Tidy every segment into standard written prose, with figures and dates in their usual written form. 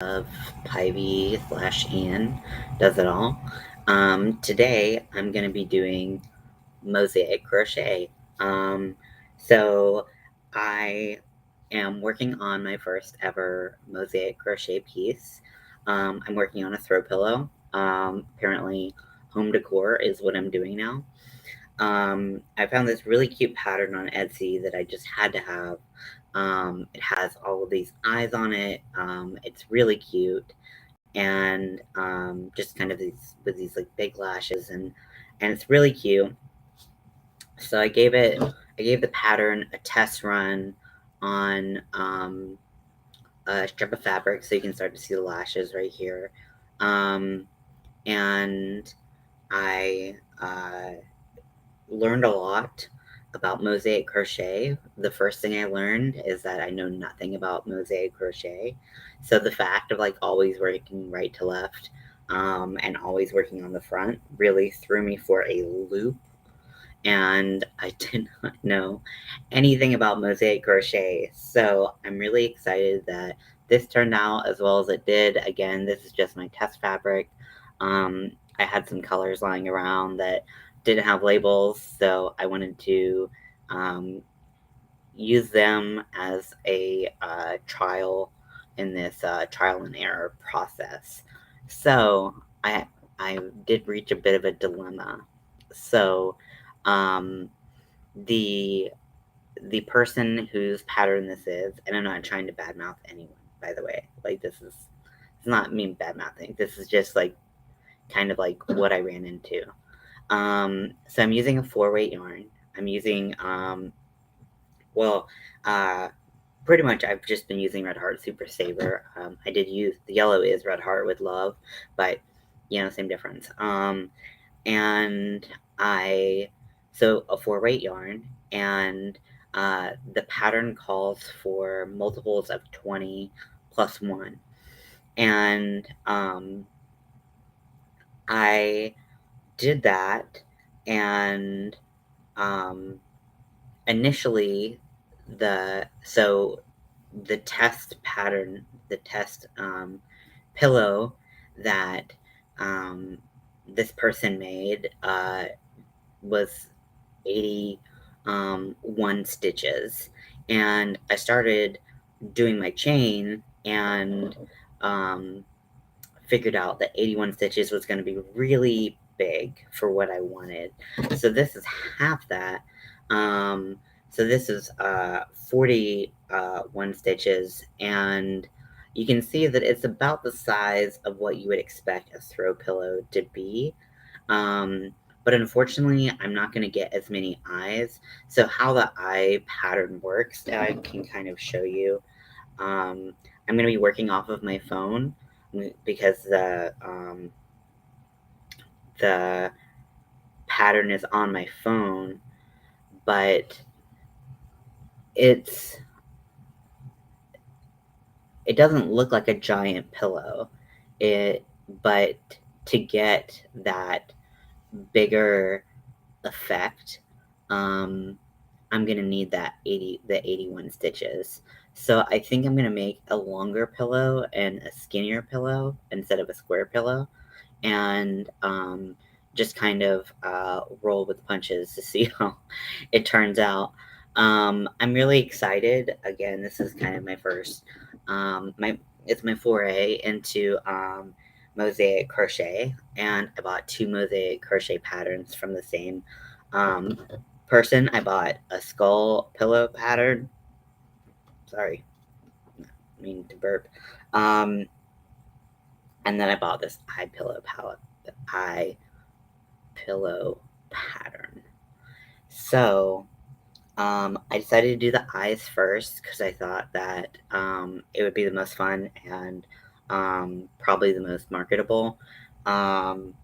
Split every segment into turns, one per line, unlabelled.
of Pivy / Ian does it all. Today I'm going to be doing Mosaic crochet. So I am working on my first ever Mosaic crochet piece. I'm working on a throw pillow. Apparently home decor is what I'm doing now. I found this really cute pattern on Etsy that I just had to have. It has all of these eyes on it. It's really cute, and just kind of these with these like big lashes, and it's really cute. So I gave the pattern a test run on a strip of fabric, so you can start to see the lashes right here, and I learned a lot about mosaic crochet. The first thing I learned is that I know nothing about mosaic crochet. So the fact of like always working right to left and always working on the front really threw me for a loop. And I did not know anything about mosaic crochet. So I'm really excited that this turned out as well as it did. Again, this is just my test fabric. I had some colors lying around that didn't have labels, so I wanted to use them as a trial in this trial and error process. So I did reach a bit of a dilemma. So um, the the person whose pattern this is, and I'm not trying to badmouth anyone, by the way. Like it's not me badmouthing. This is just like kind of like what I ran into. So I'm using a 4-weight yarn. I'm using well, uh, pretty much I've just been using Red Heart Super Saver. I did use the yellow is Red Heart with Love, but same difference. And I so a 4-weight yarn, and the pattern calls for multiples of 20 plus 1. And I did that, and um, initially the test pattern, the test pillow that um, this person made was 81 stitches, and I started doing my chain and um, figured out that 81 stitches was going to be really big for what I wanted. So this is half that. So this is 41 stitches, and you can see that it's about the size of what you would expect a throw pillow to be. But unfortunately, I'm not going to get as many eyes. So how the eye pattern works, I can kind of show you. I'm going to be working off of my phone because the pattern is on my phone, but it doesn't look like a giant pillow. But to get that bigger effect, I'm gonna need the 81 stitches. So I think I'm gonna make a longer pillow and a skinnier pillow instead of a square pillow, and just kind of roll with punches to see how it turns out. I'm really excited. Again, this is kind of my first it's my foray into mosaic crochet, and I bought 2 mosaic crochet patterns from the same um, person. I bought a skull pillow pattern. Sorry, I mean to burp. Um, and then I bought this eye pillow pattern. So I decided to do the eyes first because I thought that it would be the most fun and probably the most marketable. Um,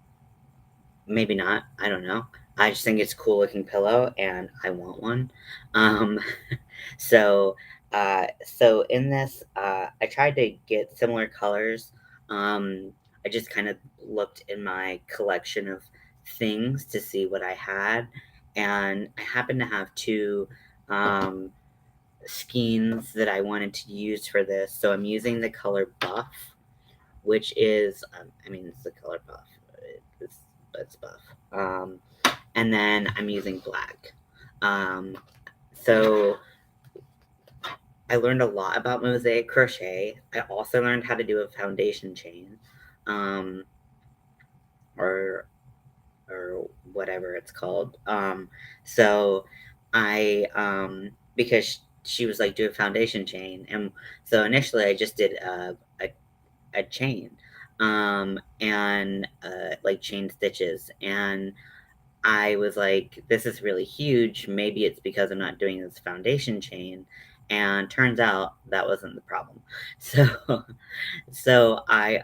Maybe not. I don't know. I just think it's a cool looking pillow and I want one. Um, so in this, I tried to get similar colors. I just kind of looked in my collection of things to see what I had, and I happen to have 2 skeins that I wanted to use for this. So I'm using the color Buff, which is, it's the color buff. It's buff. And then I'm using black. So I learned a lot about Mosaic crochet. I also learned how to do a foundation chain, or whatever it's called. So I because she was like, do a foundation chain, and so initially I just did a chain, and like chain stitches, and I was like, this is really huge. Maybe it's because I'm not doing this foundation chain. And turns out that wasn't the problem. So, so I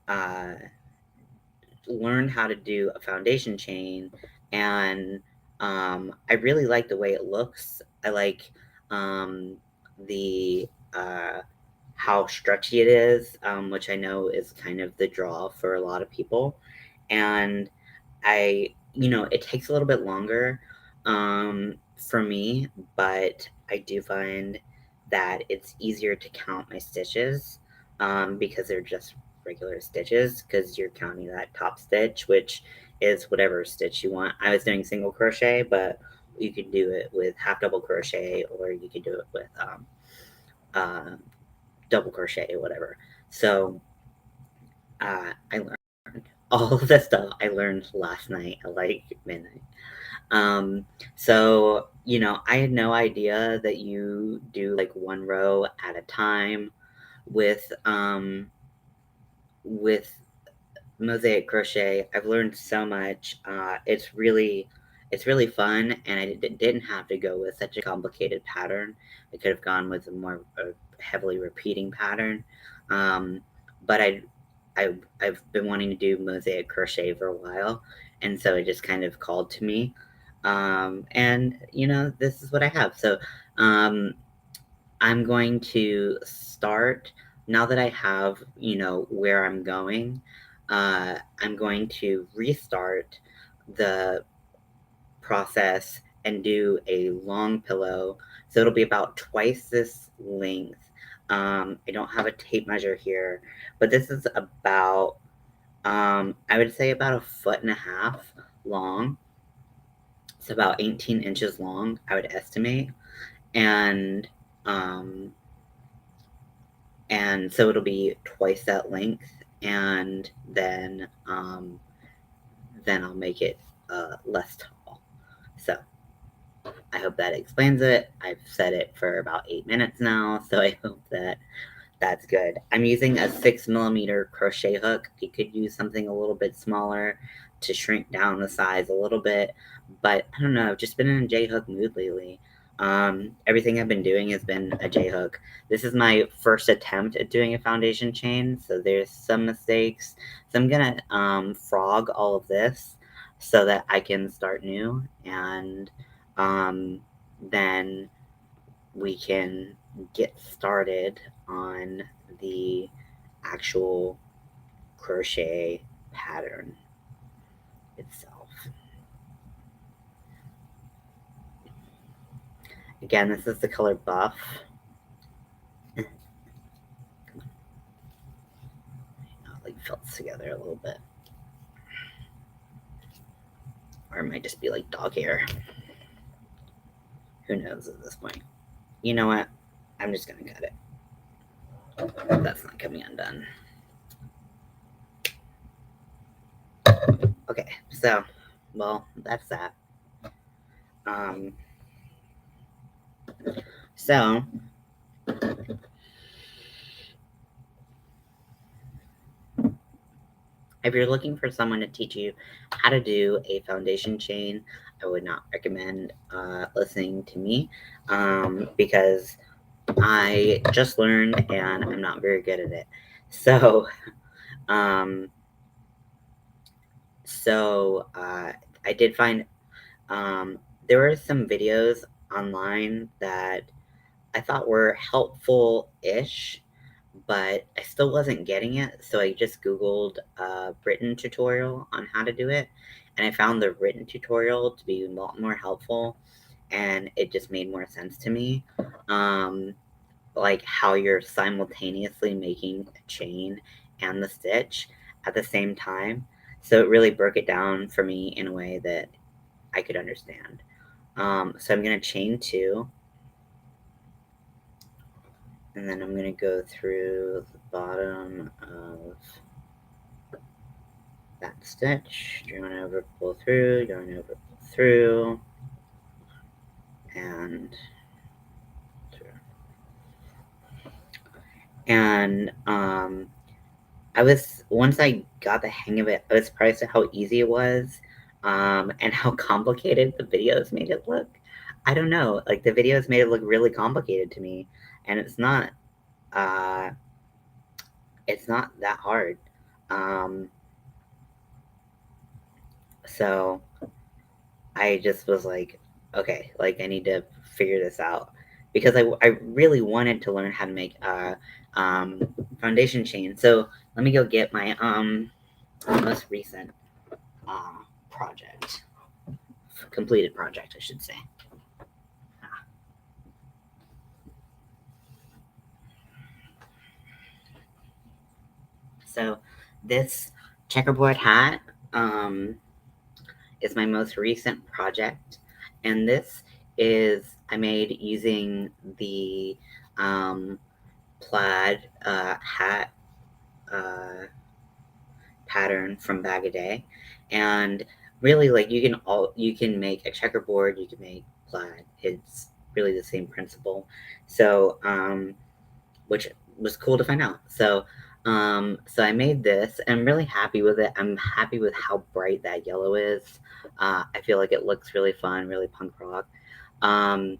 uh, learned how to do a foundation chain, and I really like the way it looks. I like the how stretchy it is, which I know is kind of the draw for a lot of people. And it takes a little bit longer for me, but I do find that it's easier to count my stitches because they're just regular stitches, because you're counting that top stitch, which is whatever stitch you want. I was doing single crochet, but you could do it with half double crochet, or you could do it with uh, double crochet, or whatever. So I learned all of the stuff I learned last night at like midnight. So, I had no idea that you do like one row at a time with Mosaic crochet. I've learned so much. It's really fun, and I didn't have to go with such a complicated pattern. I could have gone with a more heavily repeating pattern. Um, but I've been wanting to do Mosaic crochet for a while, and so it just kind of called to me. And this is what I have. So I'm going to start now that I have, where I'm going. I'm going to restart the process and do a long pillow. So it'll be about twice this length. I don't have a tape measure here, but this is about, I would say about 1.5 feet long. It's about 18 inches long, I would estimate. And um, and so it'll be twice that length, and then I'll make it less tall. So I hope that explains it. I've said it for about 8 minutes now, so I hope that that's good. I'm using a 6mm crochet hook. You could use something a little bit smaller to shrink down the size a little bit, but I don't know, I've just been in a J-hook mood lately. Everything I've been doing has been a J-hook. This is my first attempt at doing a foundation chain, so there's some mistakes. So I'm gonna frog all of this so that I can start new, and then we can get started on the actual crochet pattern itself. Again, this is the color buff. Like felts together a little bit. Or it might just be like dog hair. Who knows at this point? You know what? I'm just gonna cut it. That's not coming undone. Okay, so, well, that's that. So, if you're looking for someone to teach you how to do a foundation chain, I would not recommend listening to me because I just learned and I'm not very good at it. So, um, I did find there were some videos online that I thought were helpful-ish, but I still wasn't getting it, so I just Googled a written tutorial on how to do it, and I found the written tutorial to be a lot more helpful, and it just made more sense to me. like how you're simultaneously making a chain and the stitch at the same time. So it really broke it down for me in a way that I could understand. So I'm going to chain 2, and then I'm going to go through the bottom of that stitch, yarn over, pull through, yarn over, pull through, and through. And once I got the hang of it, I was surprised at how easy it was, and how complicated the videos made it look. I don't know, like the videos made it look really complicated to me, and uh, it's not that hard. Um, so I just was like, okay, like I need to figure this out because I really wanted to learn how to make a foundation chain. So let me go get my most recent project, completed project, I should say. So this checkerboard hat is my most recent project, and this is I made using the plaid hat pattern from Bag a Day, and really like you can make a checkerboard, you can make plaid. It's really the same principle. So which was cool to find out. So I made this. And I'm really happy with it. I'm happy with how bright that yellow is. I feel like it looks really fun, really punk rock. Um,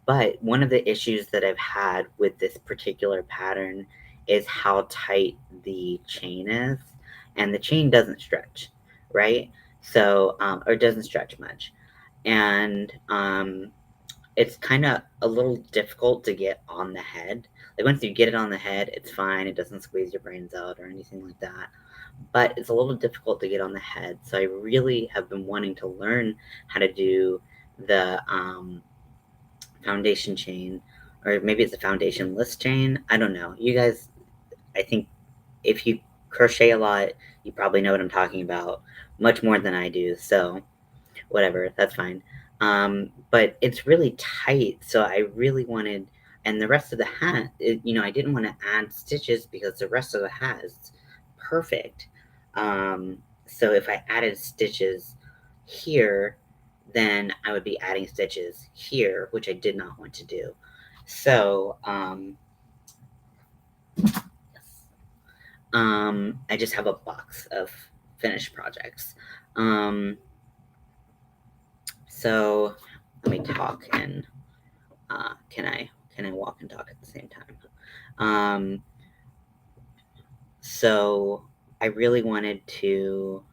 but one of the issues that I've had with this particular pattern is how tight the chain is, and the chain doesn't stretch, right? So, or it doesn't stretch much, and it's kind of a little difficult to get on the head. Like once you get it on the head, it's fine. It doesn't squeeze your brains out or anything like that. But it's a little difficult to get on the head. So I really have been wanting to learn how to do the foundation chain, or maybe it's a foundation list chain. I don't know. You guys, I think if you crochet a lot, you probably know what I'm talking about much more than I do. So whatever, that's fine. But it's really tight, so I really wanted, and the rest of the hat, I didn't want to add stitches because the rest of the hat is perfect. So if I added stitches here, then I would be adding stitches here, which I did not want to do. So I just have a box of finished projects. So let me talk and can I walk and talk at the same time? Um, so I really wanted to.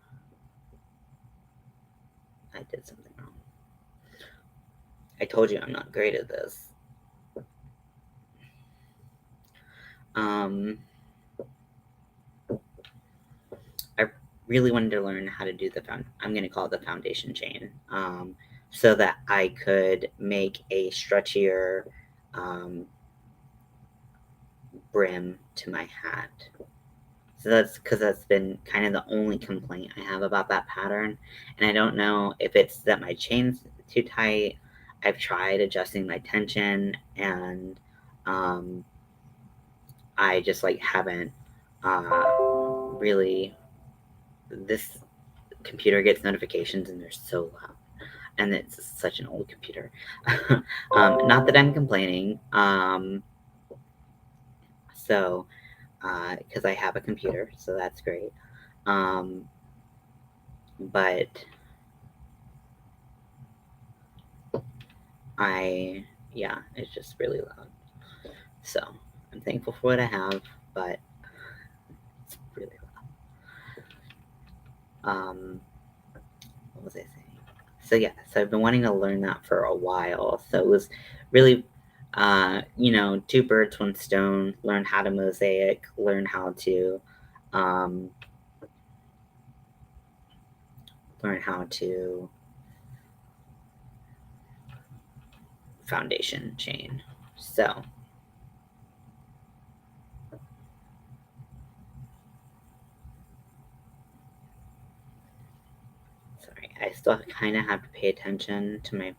I did something wrong. I told you I'm not great at this. Um, I really wanted to learn how to do I'm going to call it the foundation chain, so that I could make a stretchier brim to my hat. So that's because that's been kind of the only complaint I have about that pattern. And I don't know if it's that my chain's too tight. I've tried adjusting my tension, and I just like haven't really. This computer gets notifications and they're so loud. And it's such an old computer. Not that I'm complaining. So, because I have a computer, so that's great. But it's just really loud. So I'm thankful for what I have, but it's really loud. What was I saying? So I've been wanting to learn that for a while. So it was really, two birds, one stone. Learn how to mosaic. Learn how to, um, learn how to foundation chain. So still kind of have to pay attention to my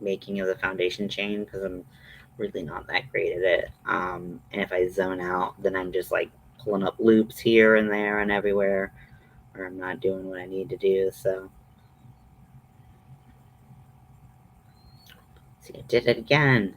making of the foundation chain because I'm really not that great at it. And if I zone out, then I'm just like pulling up loops here and there and everywhere, or I'm not doing what I need to do. So, see, I did it again.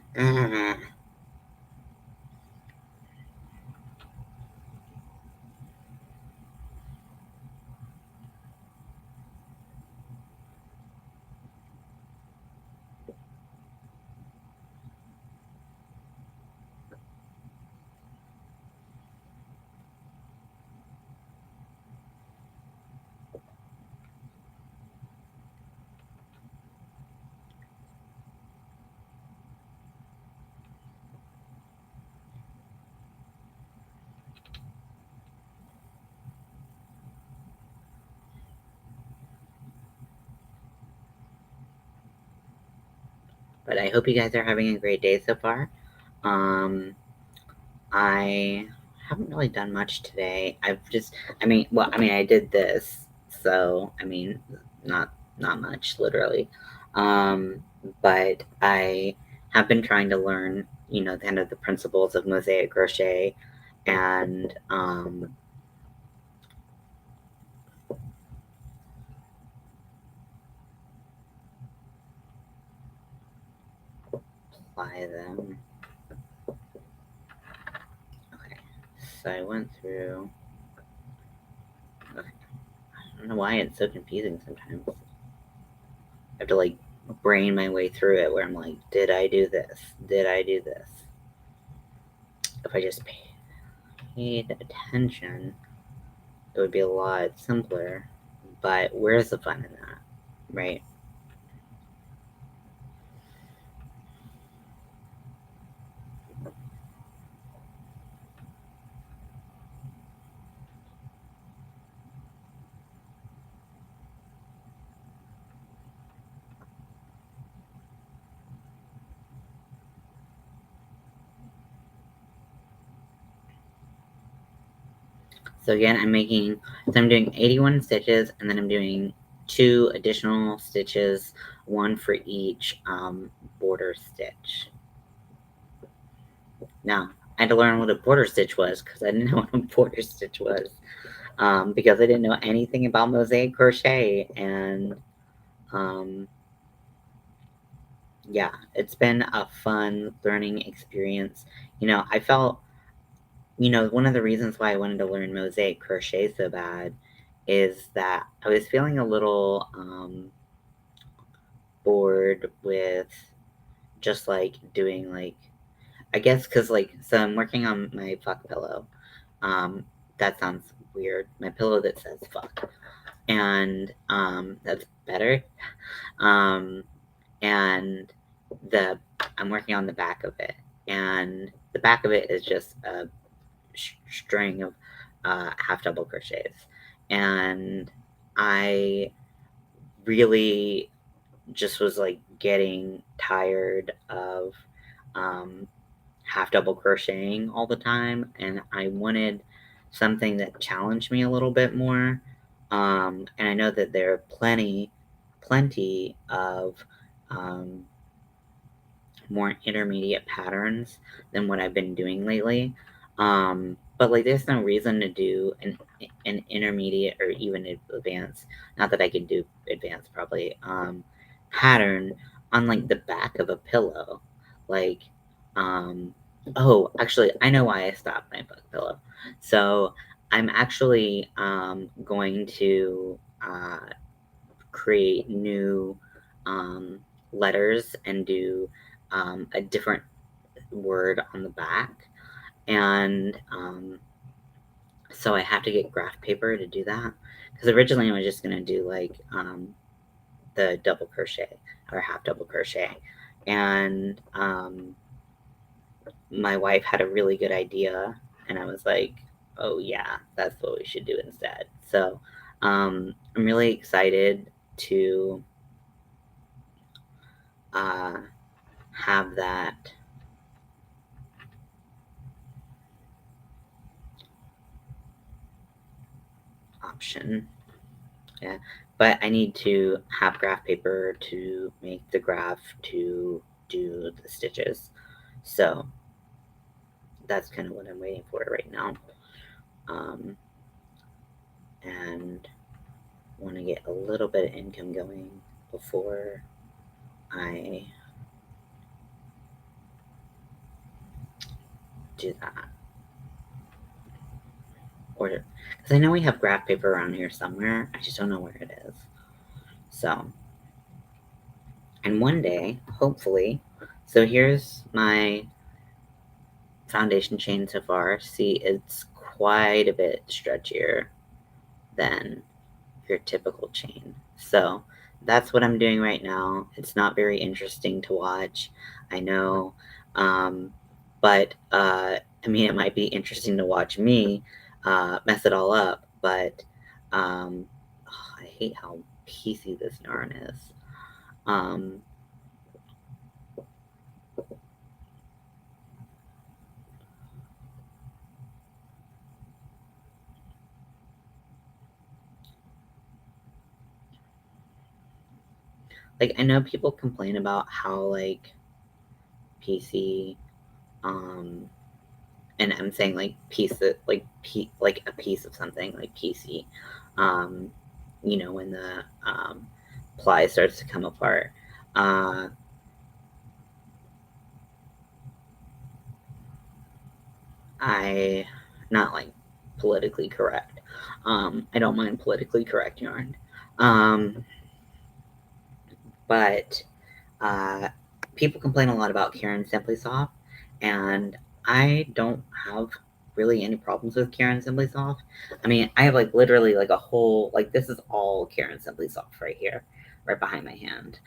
But I hope you guys are having a great day so far. I haven't really done much today. I did this, so not much, literally. Um, but I have been trying to learn, kind of the principles of Mosaic crochet, and apply them. Okay, so I went through. Okay, I don't know why it's so confusing sometimes. I have to like brain my way through it, where I'm like, did I do this? Did I do this? If I just paid attention, it would be a lot simpler. But where's the fun in that, right? So again, I'm doing 81 stitches, and then I'm doing 2 additional stitches, 1 for each border stitch. Now, I had to learn what a border stitch was because I didn't know what a border stitch was, because I didn't know anything about Mosaic crochet, and yeah, it's been a fun learning experience. I felt, one of the reasons why I wanted to learn Mosaic crochet so bad is that I was feeling a little bored with just like doing like, I guess, because so I'm working on my fuck pillow. That sounds weird. My pillow that says fuck. And that's better. Um, and the I'm working on the back of it, and the back of it is just a string of half double crochets, and I really just was like getting tired of um, half double crocheting all the time, and I wanted something that challenged me a little bit more. And I know that there are plenty of um, more intermediate patterns than what I've been doing lately. But like, there's no reason to do an intermediate or even advanced. Not that I could do advanced, probably. Pattern on like the back of a pillow, like. Oh, actually, I know why I stopped my book pillow. So I'm actually going to create new letters and do a different word on the back. And so I have to get graph paper to do that. Because originally I was just going to do like the double crochet or half double crochet. And my wife had a really good idea. And I was like, oh, yeah, that's what we should do instead. So I'm really excited to have that option. Yeah, but I need to have graph paper to make the graph to do the stitches. So that's kind of what I'm waiting for right now. And want to get a little bit of income going before I do that. Or, because I know we have graph paper around here somewhere, I just don't know where it is. So, and one day, hopefully, so here's my foundation chain so far. See, it's quite a bit stretchier than your typical chain. So that's what I'm doing right now. It's not very interesting to watch, I know, but I mean, it might be interesting to watch me mess it all up, but I hate how piecey this yarn is. Like, I know people complain about how, like, piecey, and I'm saying, like, piece it, like a piece of something, like piecey, you know, when the ply starts to come apart. I, not like politically correct. I don't mind politically correct yarn. But people complain a lot about Karen Simply Soft, and I don't have really any problems with Karen Simply Soft. I mean, I have like literally like a whole, like, this is all Karen Simply Soft right here, right behind my hand.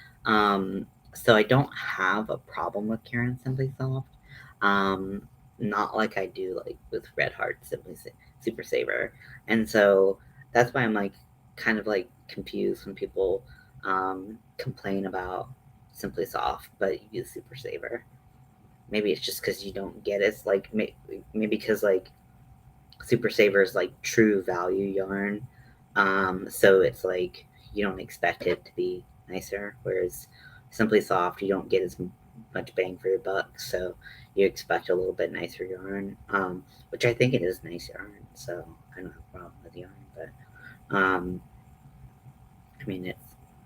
So I don't have a problem with Karen Simply Soft. Not like I do like with Red Heart Super Saver. And so that's why I'm like kind of like confused when people complain about Simply Soft, but use Super Saver. Maybe it's just because you don't get it. It's like maybe because like Super Saver is like true value yarn, so it's like you don't expect it to be nicer. Whereas Simply Soft, you don't get as much bang for your buck, so you expect a little bit nicer yarn, which I think it is nice yarn. So I don't have a problem with yarn, but I mean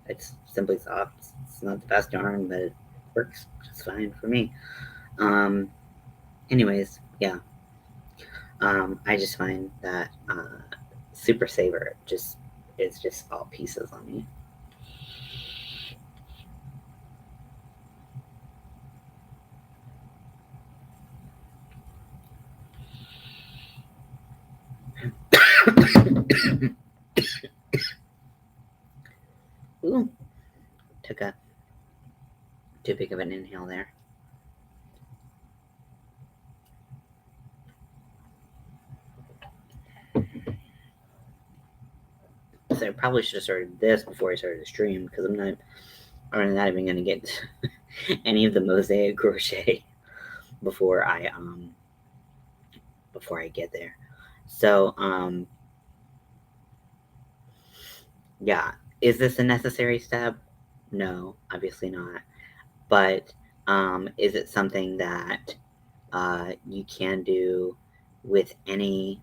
it's Simply Soft. It's not the best yarn, but it works just fine for me. Anyways, yeah. I just find that Super Saver just is just all pieces on me. Ooh, took a too big of an inhale there. So I probably should have started this before I started the stream because I'm not even gonna get any of the Mosaic crochet before I get there. So yeah, is this a necessary step? No, obviously not. But is it something that you can do with any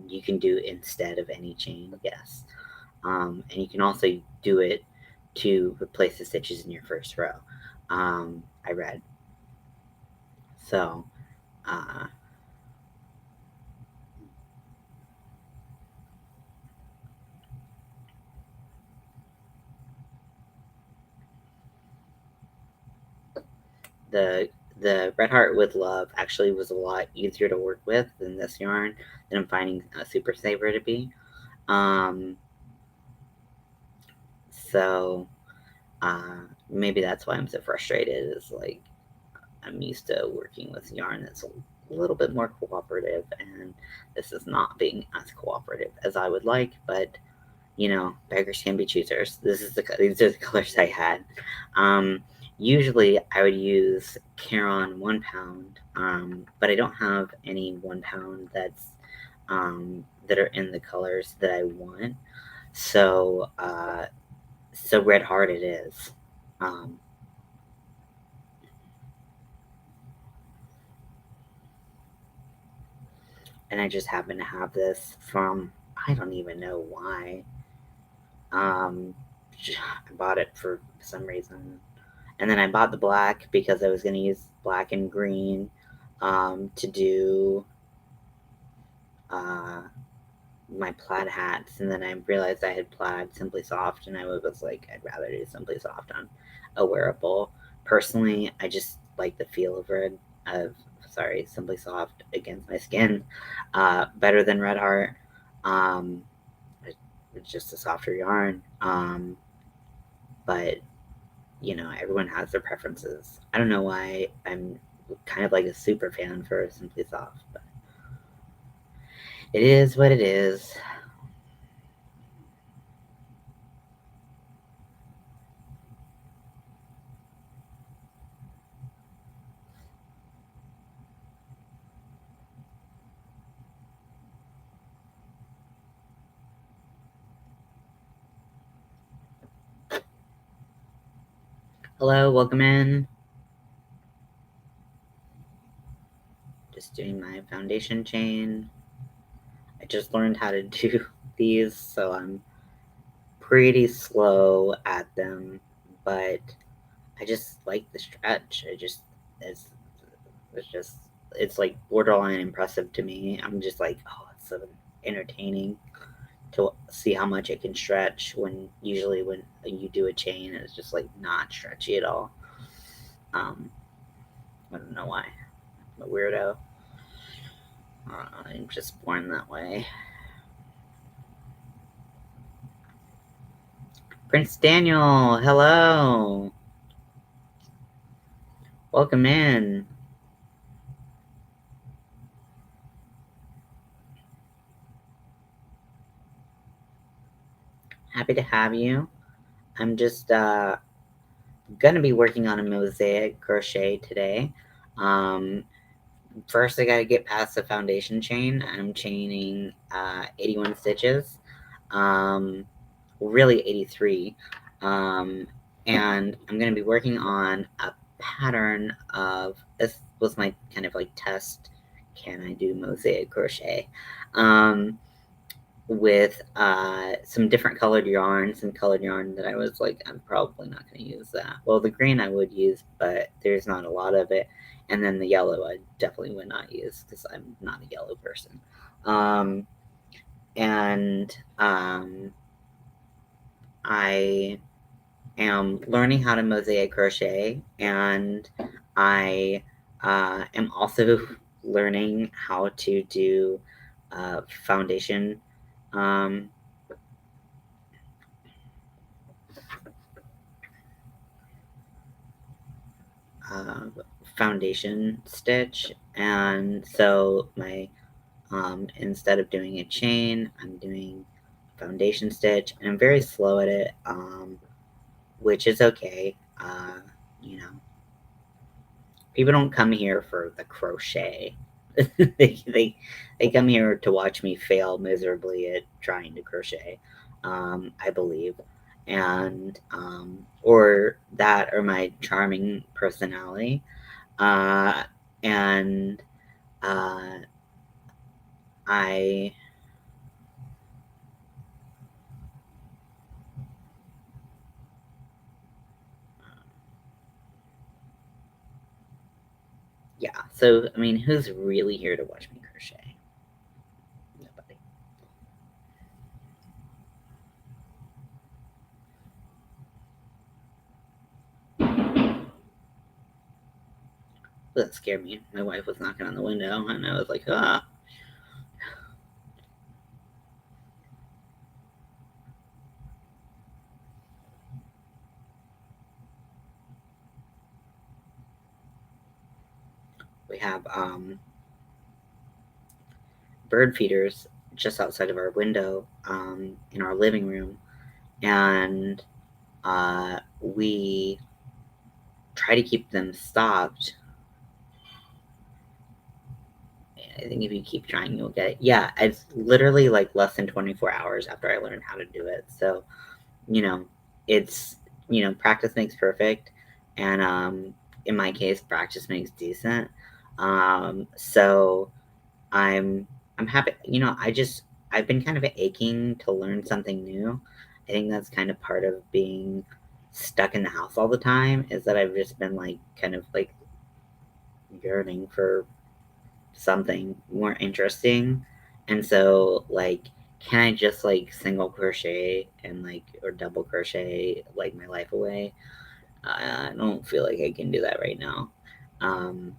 you can do instead of any chain? Yes. And you can also do it to replace the stitches in your first row. I read. So uh, the Red Heart with Love actually was a lot easier to work with than this yarn that I'm finding a Super Saver to be. So maybe that's why I'm so frustrated. Is like I'm used to working with yarn that's a little bit more cooperative, and this is not being as cooperative as I would like. But you know, beggars can be choosers. These are the colors I had. Usually, I would use Caron 1 pound, but I don't have any 1 pound that are in the colors that I want. So red heart it is. And I just happen to have this from, I don't even know why. I bought it for some reason. And then I bought the black because I was going to use black and green to do my plaid hats. And then I realized I had plaid Simply Soft, and I was like, I'd rather do Simply Soft on a wearable. Personally, I just like the feel of Simply Soft against my skin better than Red Heart. It's just a softer yarn. But everyone has their preferences. I don't know why I'm kind of like a super fan for Simply Soft, but it is what it is. Hello, welcome in. Just doing my foundation chain. I just learned how to do these, so I'm pretty slow at them, but I just like the stretch. It's, it's just, it's like borderline impressive to me. I'm just like, oh, it's so entertaining to see how much it can stretch when usually when you do a chain, it's just like not stretchy at all. I don't know why. I'm a weirdo. I'm just born that way. Prince Daniel, hello. Welcome in. Happy to have you. I'm just gonna be working on a mosaic crochet today. First, I gotta get past the foundation chain. I'm chaining 81 stitches. Really 83. And I'm gonna be working on a pattern of, this was my kind of like test, can I do mosaic crochet? With some different colored yarns and colored yarn that I was like, I'm probably not going to use that. Well, the green I would use, but there's not a lot of it. And then the yellow I definitely would not use because I'm not a yellow person. And I am learning how to mosaic crochet, and I am also learning how to do foundation foundation stitch. And so my instead of doing a chain, I'm doing foundation stitch, and I'm very slow at it, which is okay. You know, people don't come here for the crochet. They come here to watch me fail miserably at trying to crochet, I believe. And or that, or my charming personality. uh, and I yeah. So I mean, who's really here to watch me crochet? Nobody. That scared me. My wife was knocking on the window, and I was like, ah. We have bird feeders just outside of our window in our living room, and we try to keep them stopped. I think if you keep trying, you'll get it. Yeah, it's literally like less than 24 hours after I learned how to do it. So, you know, it's, practice makes perfect. And in my case, practice makes decent. So I'm happy. I've been kind of aching to learn something new. I think that's kind of part of being stuck in the house all the time, is that I've just been like kind of like yearning for something more interesting. And so like, can I just like single crochet and like, or double crochet like my life away? I don't feel like I can do that right now. Um,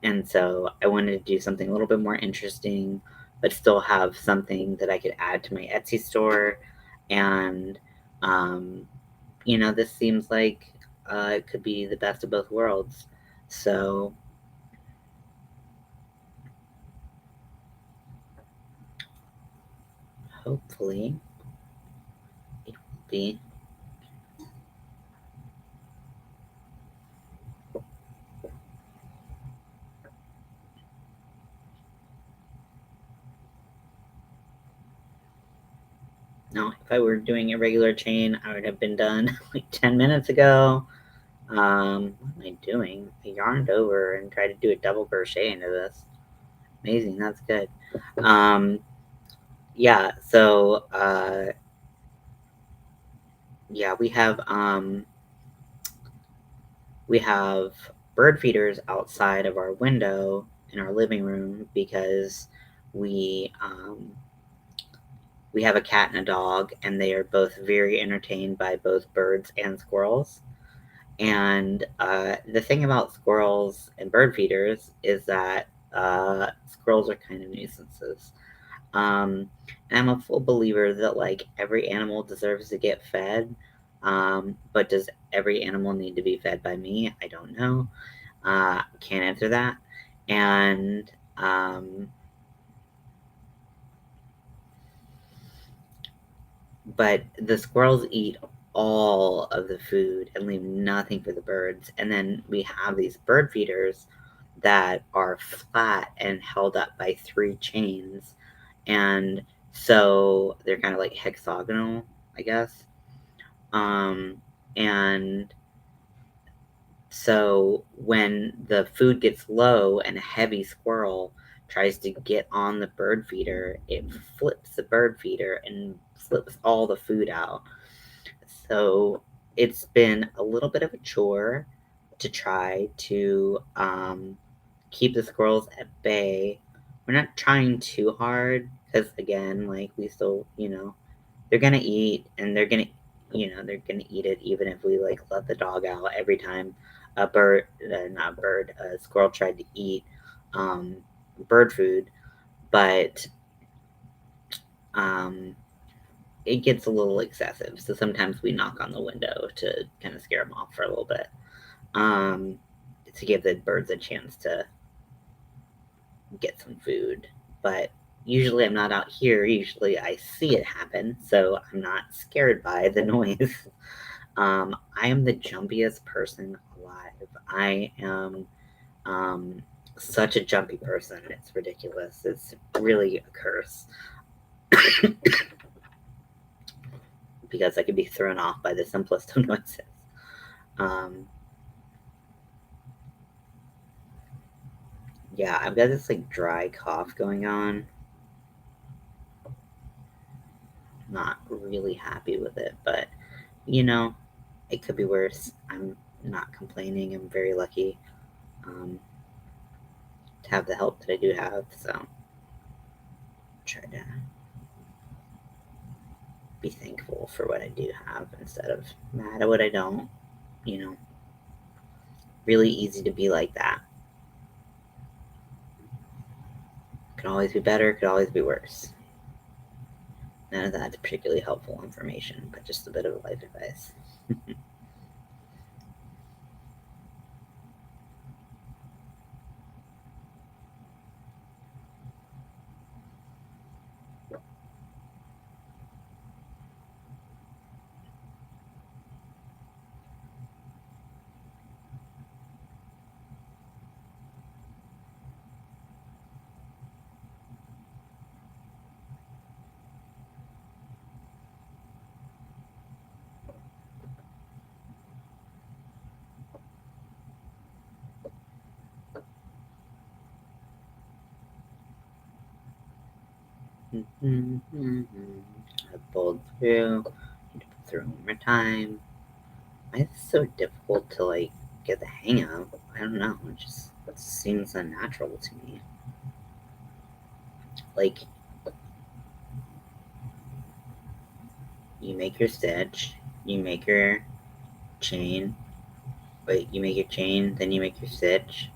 and so I wanted to do something a little bit more interesting, but still have something that I could add to my Etsy store. And, um, this seems like it could be the best of both worlds. So hopefully it will be. Now, if I were doing a regular chain, I would have been done like 10 minutes ago. What am I doing? I yarned over and tried to do a double crochet into this. Amazing, that's good. Um, yeah, so yeah, we have bird feeders outside of our window in our living room because we um, we have a cat and a dog, and they are both very entertained by both birds and squirrels. And the thing about squirrels and bird feeders is that squirrels are kind of nuisances. Um, and I'm a full believer that like every animal deserves to get fed. But does every animal need to be fed by me? I don't know. Can't answer that. And but the squirrels eat all of the food and leave nothing for the birds. And then we have these bird feeders that are flat and held up by 3 chains. And so they're kind of like hexagonal, I guess. And so when the food gets low and a heavy squirrel tries to get on the bird feeder, it flips the bird feeder and flips all the food out. So it's been a little bit of a chore to try to keep the squirrels at bay. We're not trying too hard because, again, like we still, they're gonna eat, and they're gonna eat it even if we like let the dog out every time not a bird, a squirrel tried to eat um, bird food. But um, it gets a little excessive, so sometimes we knock on the window to kind of scare them off for a little bit, um, to give the birds a chance to get some food. But usually I'm not out here. Usually I see it happen, so I'm not scared by the noise. I am the jumpiest person alive. I am such a jumpy person. It's ridiculous. It's really a curse because I could be thrown off by the simplest of noises. Um, yeah, I've got this like dry cough going on. Not really happy with it, but you know, it could be worse. I'm not complaining. I'm very lucky to have the help that I do have. So try to be thankful for what I do have instead of mad at what I don't. You know, really easy to be like that. Could always be better, could always be worse. None of that's particularly helpful information, but just a bit of life advice. I pulled through. Need to pull through one more time. Why is it so difficult to like get the hang of? I don't know. It seems unnatural to me. Like you make your stitch, you make your chain. Wait, you make your chain, then you make your stitch.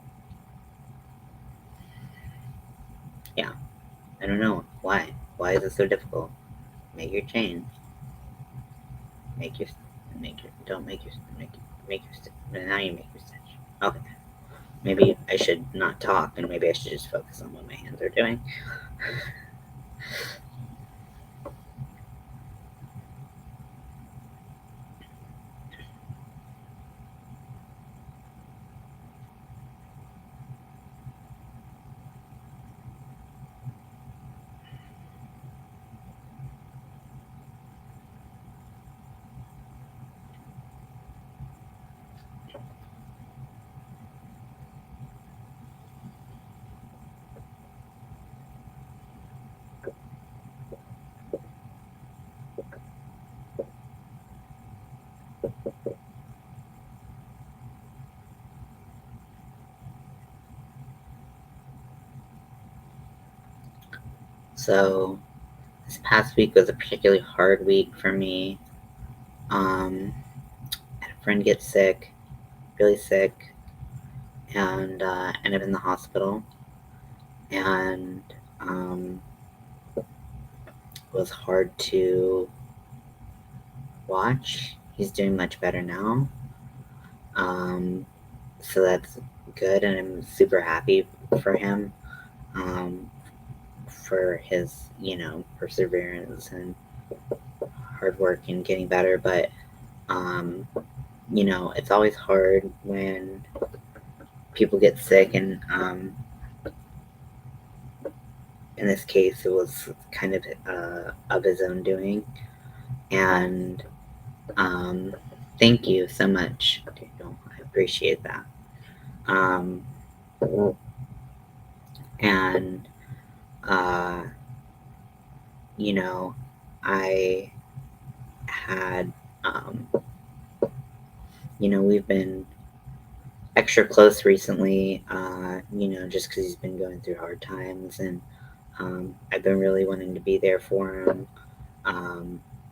Yeah, I don't know why. Why is it so difficult? Make your chain. Make your don't make your stitch. Now you make your stitch. Okay. Maybe I should not talk and maybe I should just focus on what my hands are doing. So this past week was a particularly hard week for me. I had a friend get sick, really sick, and ended up in the hospital. And it was hard to watch. He's doing much better now. So that's good, and I'm super happy for him, for his, perseverance and hard work in getting better. But, it's always hard when people get sick, and in this case, it was kind of his own doing. And thank you so much. I appreciate that. Um, and uh, I had, we've been extra close recently, just because he's been going through hard times, and I've been really wanting to be there for him.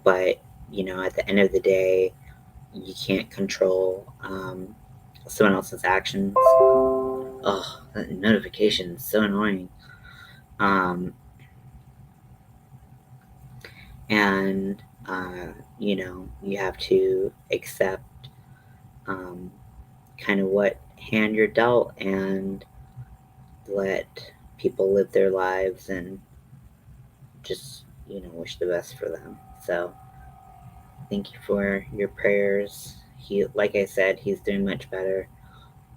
But, at the end of the day, you can't control someone else's actions. Oh, that notification is so annoying. And, you have to accept kind of what hand you're dealt and let people live their lives and just, wish the best for them. So thank you for your prayers. He, like I said, he's doing much better.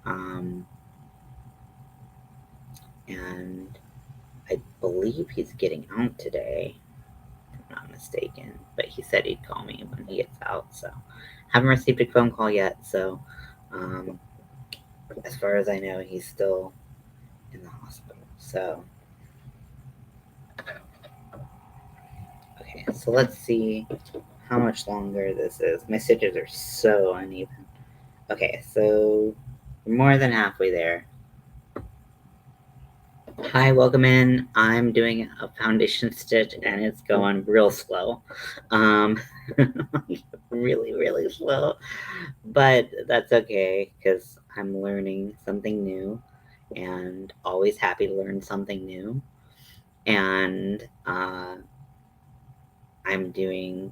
And I believe he's getting out today, if I'm not mistaken. But he said he'd call me when he gets out. So haven't received a phone call yet. So as far as I know, he's still in the hospital. So okay, so let's see how much longer this is. My stitches are so uneven. Okay, so we're more than halfway there. Hi, welcome in. I'm doing a foundation stitch and it's going real slow. Really, really slow. But that's okay because I'm learning something new and always happy to learn something new. And I'm doing,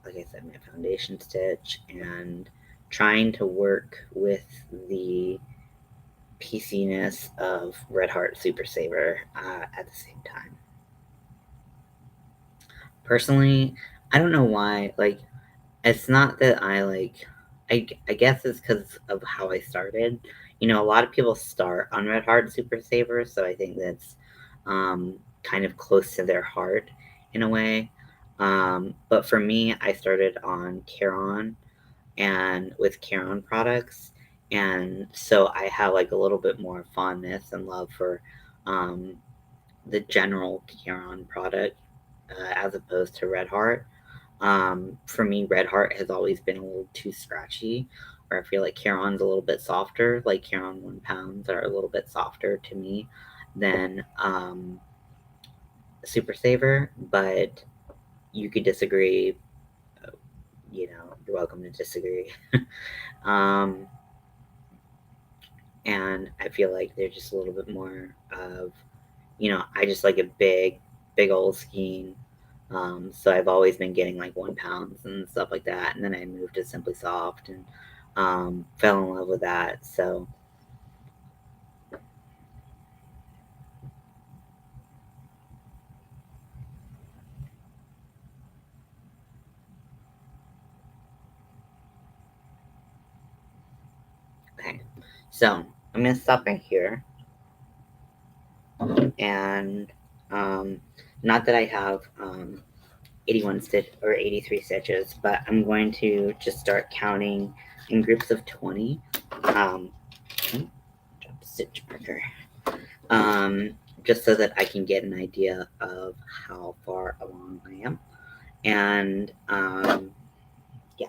like I said, my foundation stitch and trying to work with the pieciness of Red Heart Super Saver at the same time. Personally, I don't know why. Like, it's not that I guess it's because of how I started. A lot of people start on Red Heart Super Saver, so I think that's kind of close to their heart in a way. But for me, I started on Caron and with Caron products, and so I have like a little bit more fondness and love for the general Caron product as opposed to Red Heart. For me, Red Heart has always been a little too scratchy, or I feel like Caron's a little bit softer. Like Caron 1 pounds are a little bit softer to me than Super Saver, but you could disagree. You're welcome to disagree. um, and I feel like they're just a little bit more of, I just like a big old skein. So I've always been getting like 1 pounds and stuff like that. And then I moved to Simply Soft and fell in love with that. So, okay. So I'm going to stop right here. And not that I have 81 stitch or 83 stitches, but I'm going to just start counting in groups of 20. Drop stitch marker. Just so that I can get an idea of how far along I am. And yeah.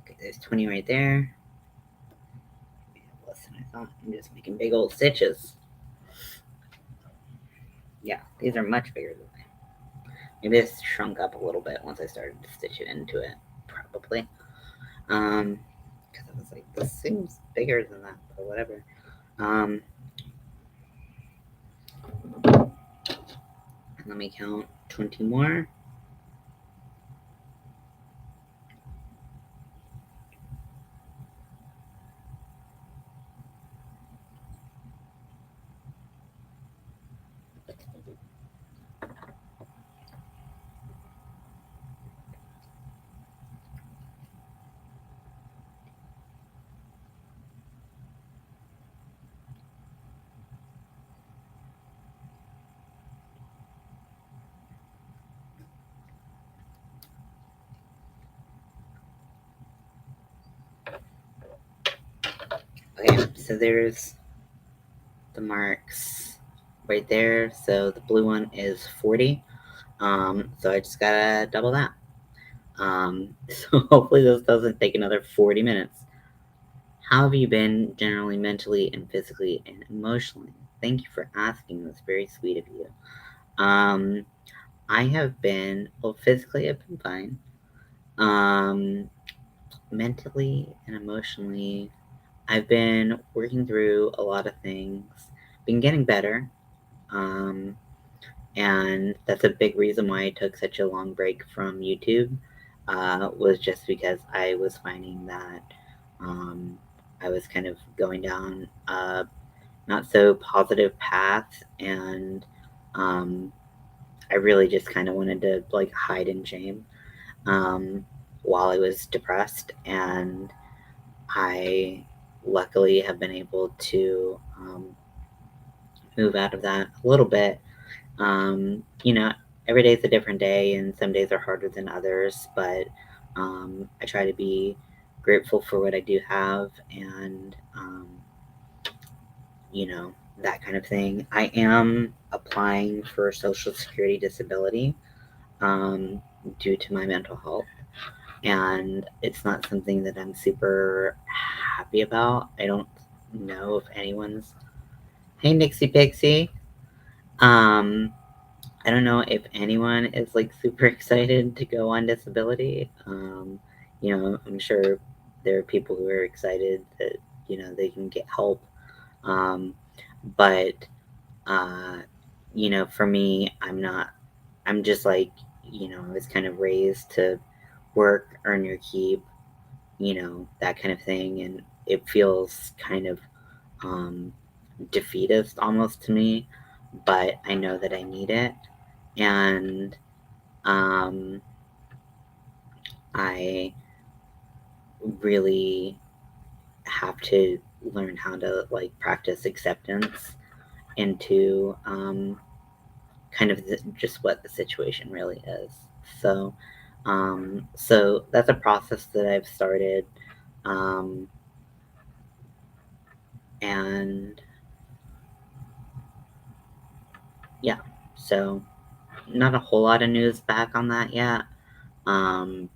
Okay, there's 20 right there. Less than I thought. I'm just making big old stitches. Yeah, these are much bigger than I. Maybe this shrunk up a little bit once I started to stitch it into it. Probably. Because I was like, this seems bigger than that, but whatever. Let me count 20 more. Okay, so there's the marks right there. So the blue one is 40. So I just gotta double that. So hopefully this doesn't take another 40 minutes. How have you been generally, mentally, and physically and emotionally? Thank you for asking. That's very sweet of you. Um, I have been, well, physically, I've been fine. Mentally and emotionally, I've been working through a lot of things, been getting better. Um, and that's a big reason why I took such a long break from YouTube, was just because I was finding that I was kind of going down a not so positive path, and um, I really just kind of wanted to like hide in shame um, while I was depressed, and I luckily have been able to move out of that a little bit. You know, every day is a different day, and some days are harder than others, but I try to be grateful for what I do have, and that kind of thing. I am applying for Social Security disability um, due to my mental health, and it's not something that I'm super happy about. I don't know if anyone's. Hey, Nixie Pixie. Um, I don't know if anyone is like super excited to go on disability. I'm sure there are people who are excited that they can get help. Um, but for me, I'm not. I'm just like I was kind of raised to work, earn your keep, that kind of thing, and it feels kind of um, defeatist almost to me. But I know that I need it, and um, I really have to learn how to like practice acceptance into kind of just what the situation really is. So, so that's a process that I've started, um, and yeah, so not a whole lot of news back on that yet. Um,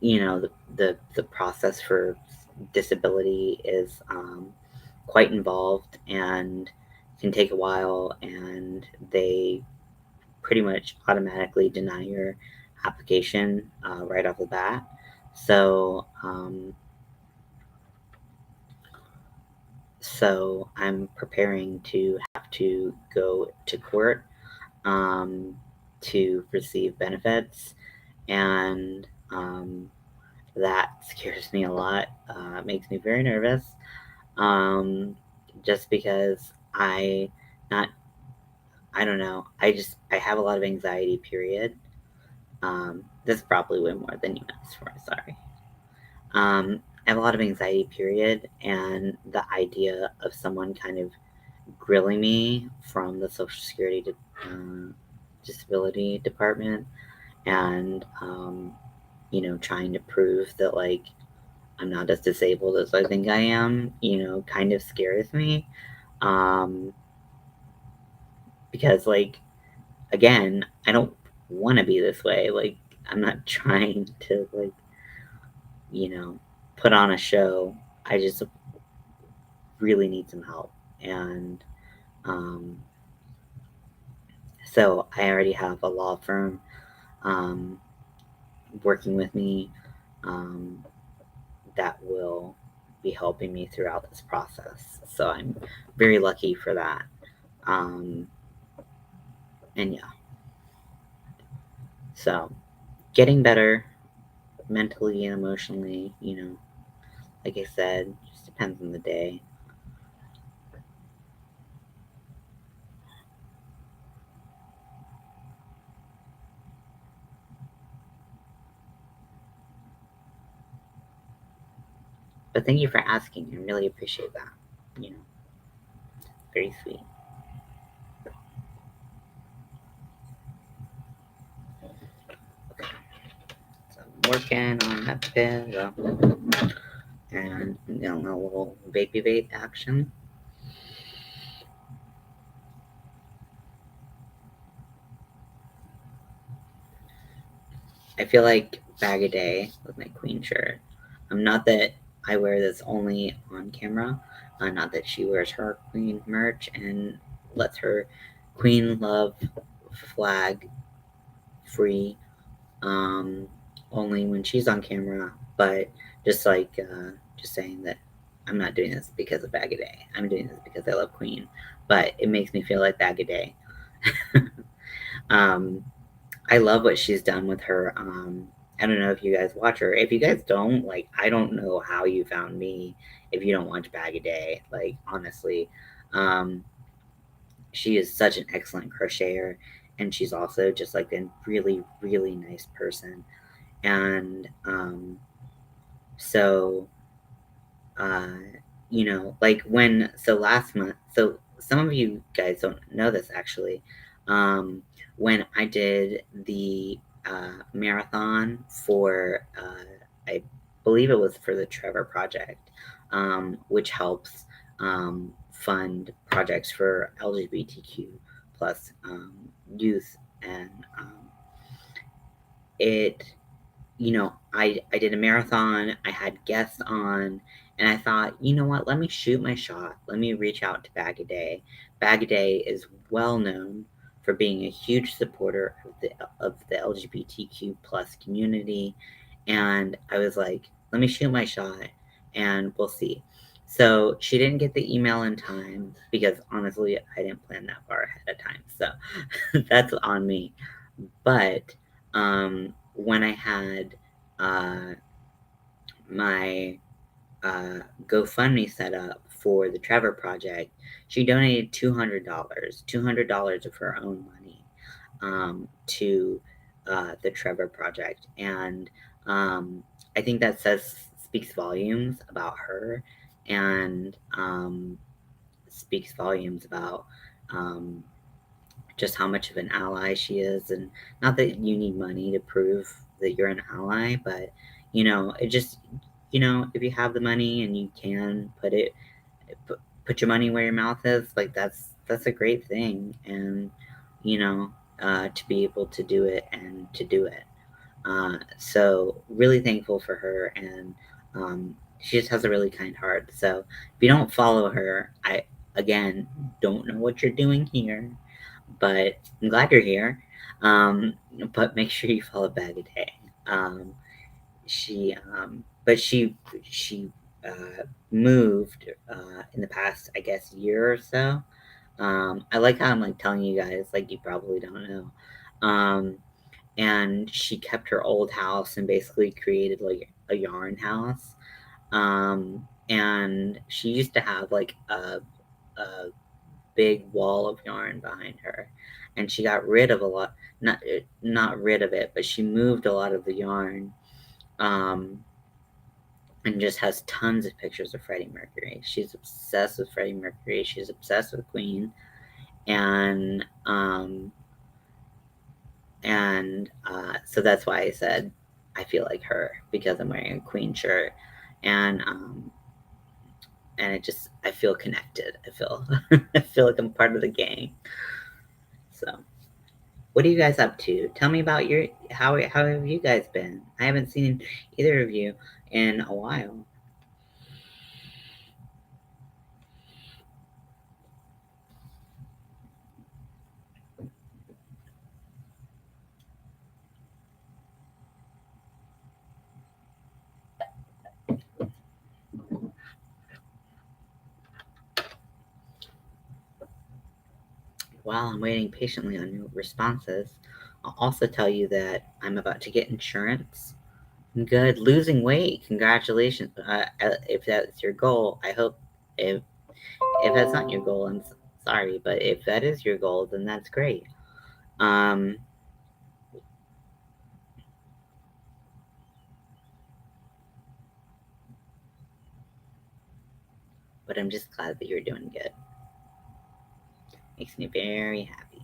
the process for disability is quite involved and can take a while, and they pretty much automatically deny your application right off the bat. So, so I'm preparing to have to go to court um, to receive benefits, and that scares me a lot. It makes me very nervous, um, just because not I don't know. I have a lot of anxiety. Period. This is probably way more than you asked for. Sorry. I have a lot of anxiety. Period, and the idea of someone kind of grilling me from the Social Security disability department, and trying to prove that like I'm not as disabled as I think I am, kind of scares me. Um, because like again, I don't want to be this way. Like I'm not trying to like you know put on a show. I just really need some help, and um, so I already have a law firm um, working with me um, that will be helping me throughout this process. So I'm very lucky for that. Um, and yeah, so getting better mentally and emotionally, like I said, just depends on the day. But thank you for asking. I really appreciate that. You know, very sweet. So I'm working on that pillow and a little baby bait action. I feel like bag a day with my queen shirt. Not that I wear this only on camera, not that she wears her queen merch and lets her queen love flag free only when she's on camera, but just like just saying that I'm not doing this because of bag a day. I'm doing this because I love queen, but it makes me feel like bag a day. um, I love what she's done with her. I don't know if you guys watch her. If you guys don't, like, I don't know how you found me if you don't watch Bag a Day. Like, honestly, um, she is such an excellent crocheter, and she's also just like a really, really nice person. And so uh, like last month, so some of you guys don't know this actually. When I did the marathon for, I believe it was for the Trevor Project, which helps fund projects for LGBTQ plus youth, and it I did a marathon, I had guests on, and I thought, you know what, let me shoot my shot. Let me reach out to Bag a Day. Bag a Day is well known for being a huge supporter of the LGBTQ plus community. And I was like, let me shoot my shot and we'll see. So she didn't get the email in time because honestly, I didn't plan that far ahead of time. So that's on me. But when I had uh, my GoFundMe set up for the Trevor Project, she donated $200 of her own money to the Trevor project, and I think that speaks volumes about her, and speaks volumes about just how much of an ally she is. And not that you need money to prove that you're an ally, but it just, if you have the money and you can put your money where your mouth is, like that's a great thing. And to be able to do it and to do it. So really thankful for her, and she just has a really kind heart. So if you don't follow her, I again don't know what you're doing here, but I'm glad you're here. But make sure you follow Bag a Day. But she moved in the past, I guess, year or so. I like how I'm like telling you guys, like you probably don't know. And she kept her old house and basically created like a yarn house. And she used to have like a big wall of yarn behind her, and she got rid of a lot. Not rid of it, but she moved a lot of the yarn. Um, and just has tons of pictures of Freddie Mercury. She's obsessed with Freddie Mercury. She's obsessed with Queen, and so that's why I said I feel like her, because I'm wearing a Queen shirt, and it just, I feel connected. I feel I feel like I'm part of the gang. So, what are you guys up to? Tell me about how have you guys been? I haven't seen either of you in a while. While I'm waiting patiently on your responses, I'll also tell you that I'm about to get insurance. Good. Losing weight. Congratulations. If that's your goal, I hope. If that's not your goal, I'm sorry, but if that is your goal, then that's great. Um, but I'm just glad that you're doing good. Makes me very happy.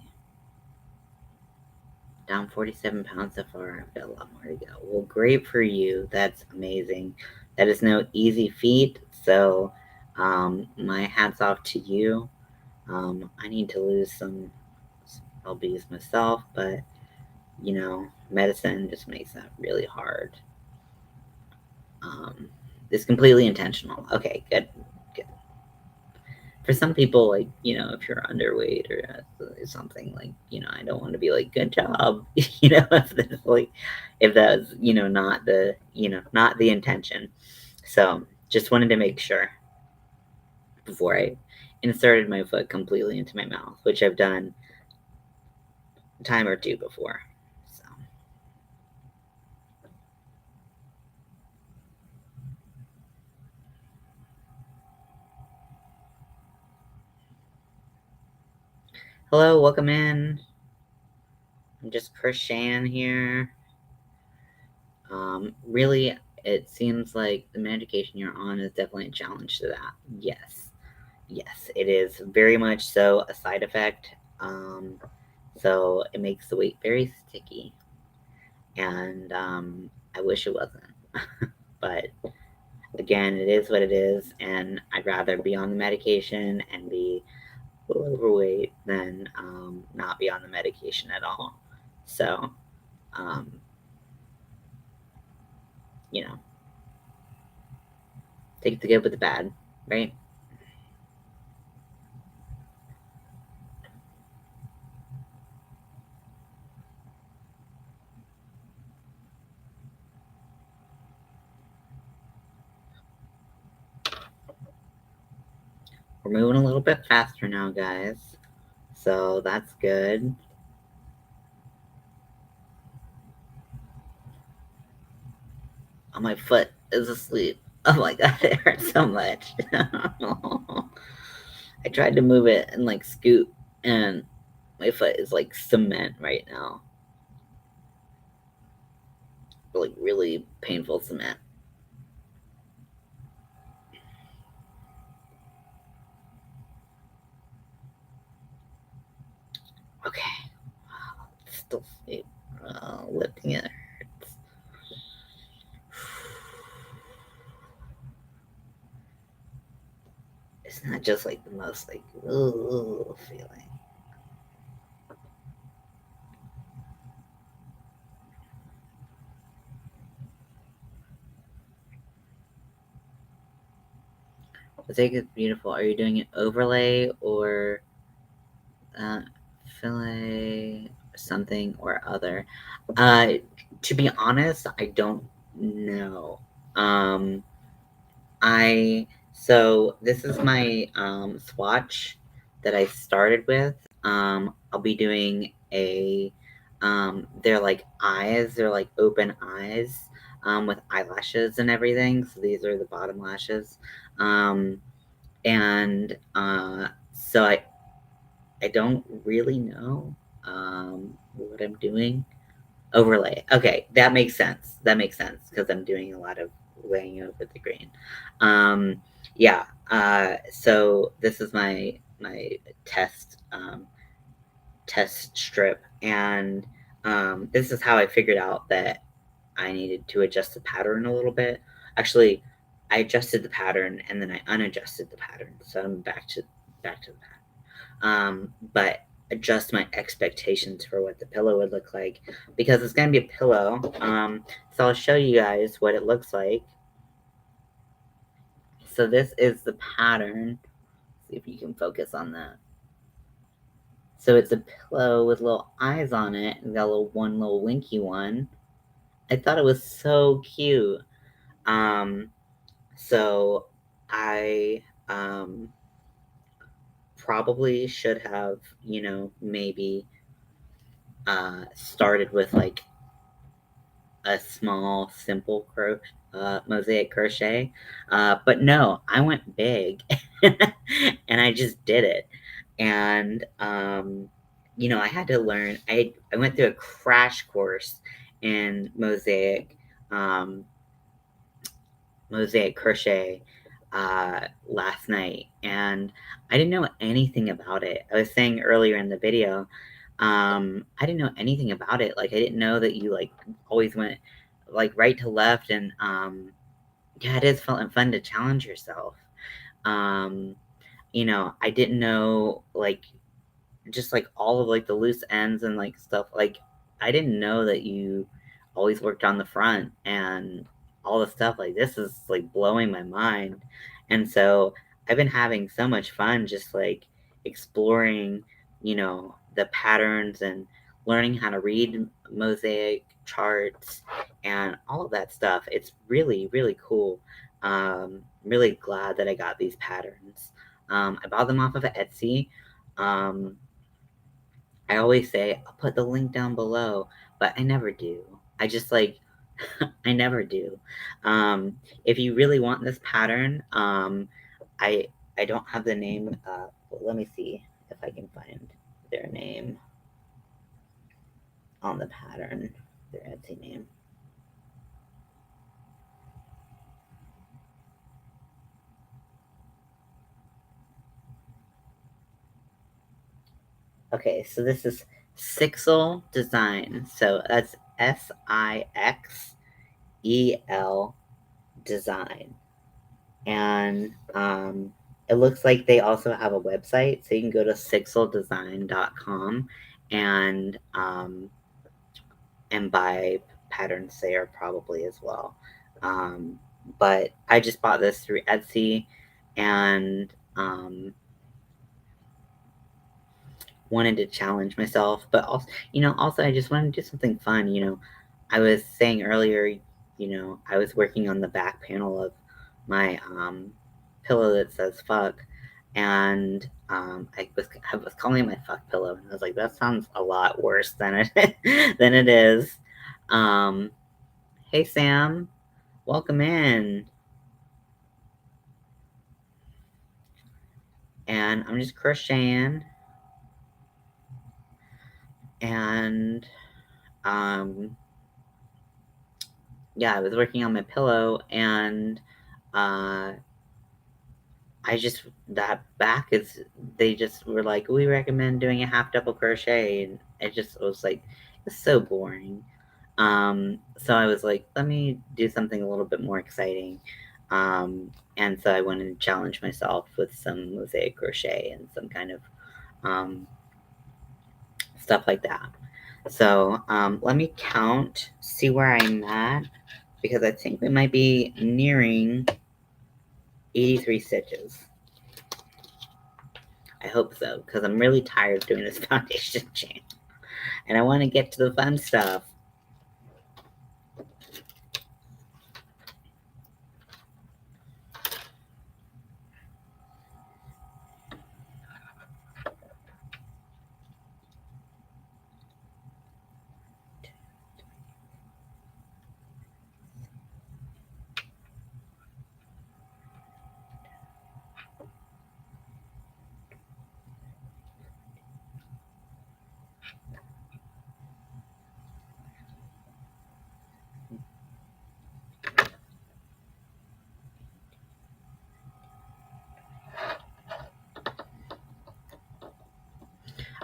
Down 47 pounds so far. I've got a lot more to go. Well, great for you. That's amazing. That is no easy feat. So, my hat's off to you. I need to lose some lbs myself, but medicine just makes that really hard. It's completely intentional. Okay, good. For some people, like, if you're underweight or something, like, I don't want to be like, good job, if that's, not the intention. So just wanted to make sure before I inserted my foot completely into my mouth, which I've done a time or two before. So. Hello, welcome in. I'm just crocheting here. Really, it seems like the medication you're on is definitely a challenge to that. Yes, it is very much so a side effect. So it makes the weight very sticky, and I wish it wasn't. But again, it is what it is, and I'd rather be on the medication and be a little overweight than not be on the medication at all. So, um, take the good with the bad, right? We're moving a little bit faster now, guys. So that's good. Oh, my foot is asleep. Oh my god, it hurts so much. I tried to move it and like scoot, and my foot is like cement right now. like really painful cement. Okay. Still lifting it hurts. It's not just like the most like feeling. Mosaic is beautiful. Are you doing an overlay or uh, fillet something or other? To be honest, I don't know. Um, so this is my swatch that I started with. I'll be doing a they're like eyes, they're like open eyes with eyelashes and everything. So these are the bottom lashes. And so I don't really know what I'm doing. Overlay. Okay, that makes sense. That makes sense because I'm doing a lot of laying over the green. Um, yeah. So this is my test strip, and this is how I figured out that I needed to adjust the pattern a little bit. Actually, I adjusted the pattern and then I unadjusted the pattern, so I'm back to the pattern. But adjust my expectations for what the pillow would look like because it's going to be a pillow. So I'll show you guys what it looks like. So this is the pattern. See if you can focus on that. So it's a pillow with little eyes on it. And got one little winky one. I thought it was so cute. Um, so I probably should have, maybe started with like a small, simple mosaic crochet. But no, I went big and I just did it. And, I had to learn, I went through a crash course in um, mosaic crochet last night, and I didn't know anything about it. I was saying earlier in the video, I didn't know anything about it. Like I didn't know that you like always went like right to left, and yeah, it is fun to challenge yourself. Um, I didn't know like just like all of like the loose ends and like stuff like I didn't know that you always worked on the front and all the stuff like this is like blowing my mind. And so I've been having so much fun just like exploring, the patterns and learning how to read mosaic charts and all of that stuff. It's really really cool. Really glad that I got these patterns. I bought them off of Etsy. um, I always say I'll put the link down below, but I never do. I just like I never do. If you really want this pattern, I I don't have the name. But let me see if I can find their name on the pattern. Their Etsy name. Okay, so this is Sixel Design. So that's Sixel Design. And it looks like they also have a website, so you can go to sixeldesign.com and buy patterns there probably as well. But I just bought this through Etsy and wanted to challenge myself, but also I just wanted to do something fun. I was saying earlier, I was working on the back panel of my pillow that says fuck, and I was calling it my fuck pillow, and I was like, that sounds a lot worse than it than it is. Um, hey Sam, welcome in, and I'm just crocheting, and um yeah, I was working on my pillow, and that back is, they just were like, we recommend doing a half double crochet, and it just was like, it's so boring. So I was like, let me do something a little bit more exciting. And so I went and challenged myself with some mosaic crochet and some kind of stuff like that. So let me count, see where I'm at, because I think we might be nearing 83 stitches. I hope so, because I'm really tired of doing this foundation chain. And I want to get to the fun stuff.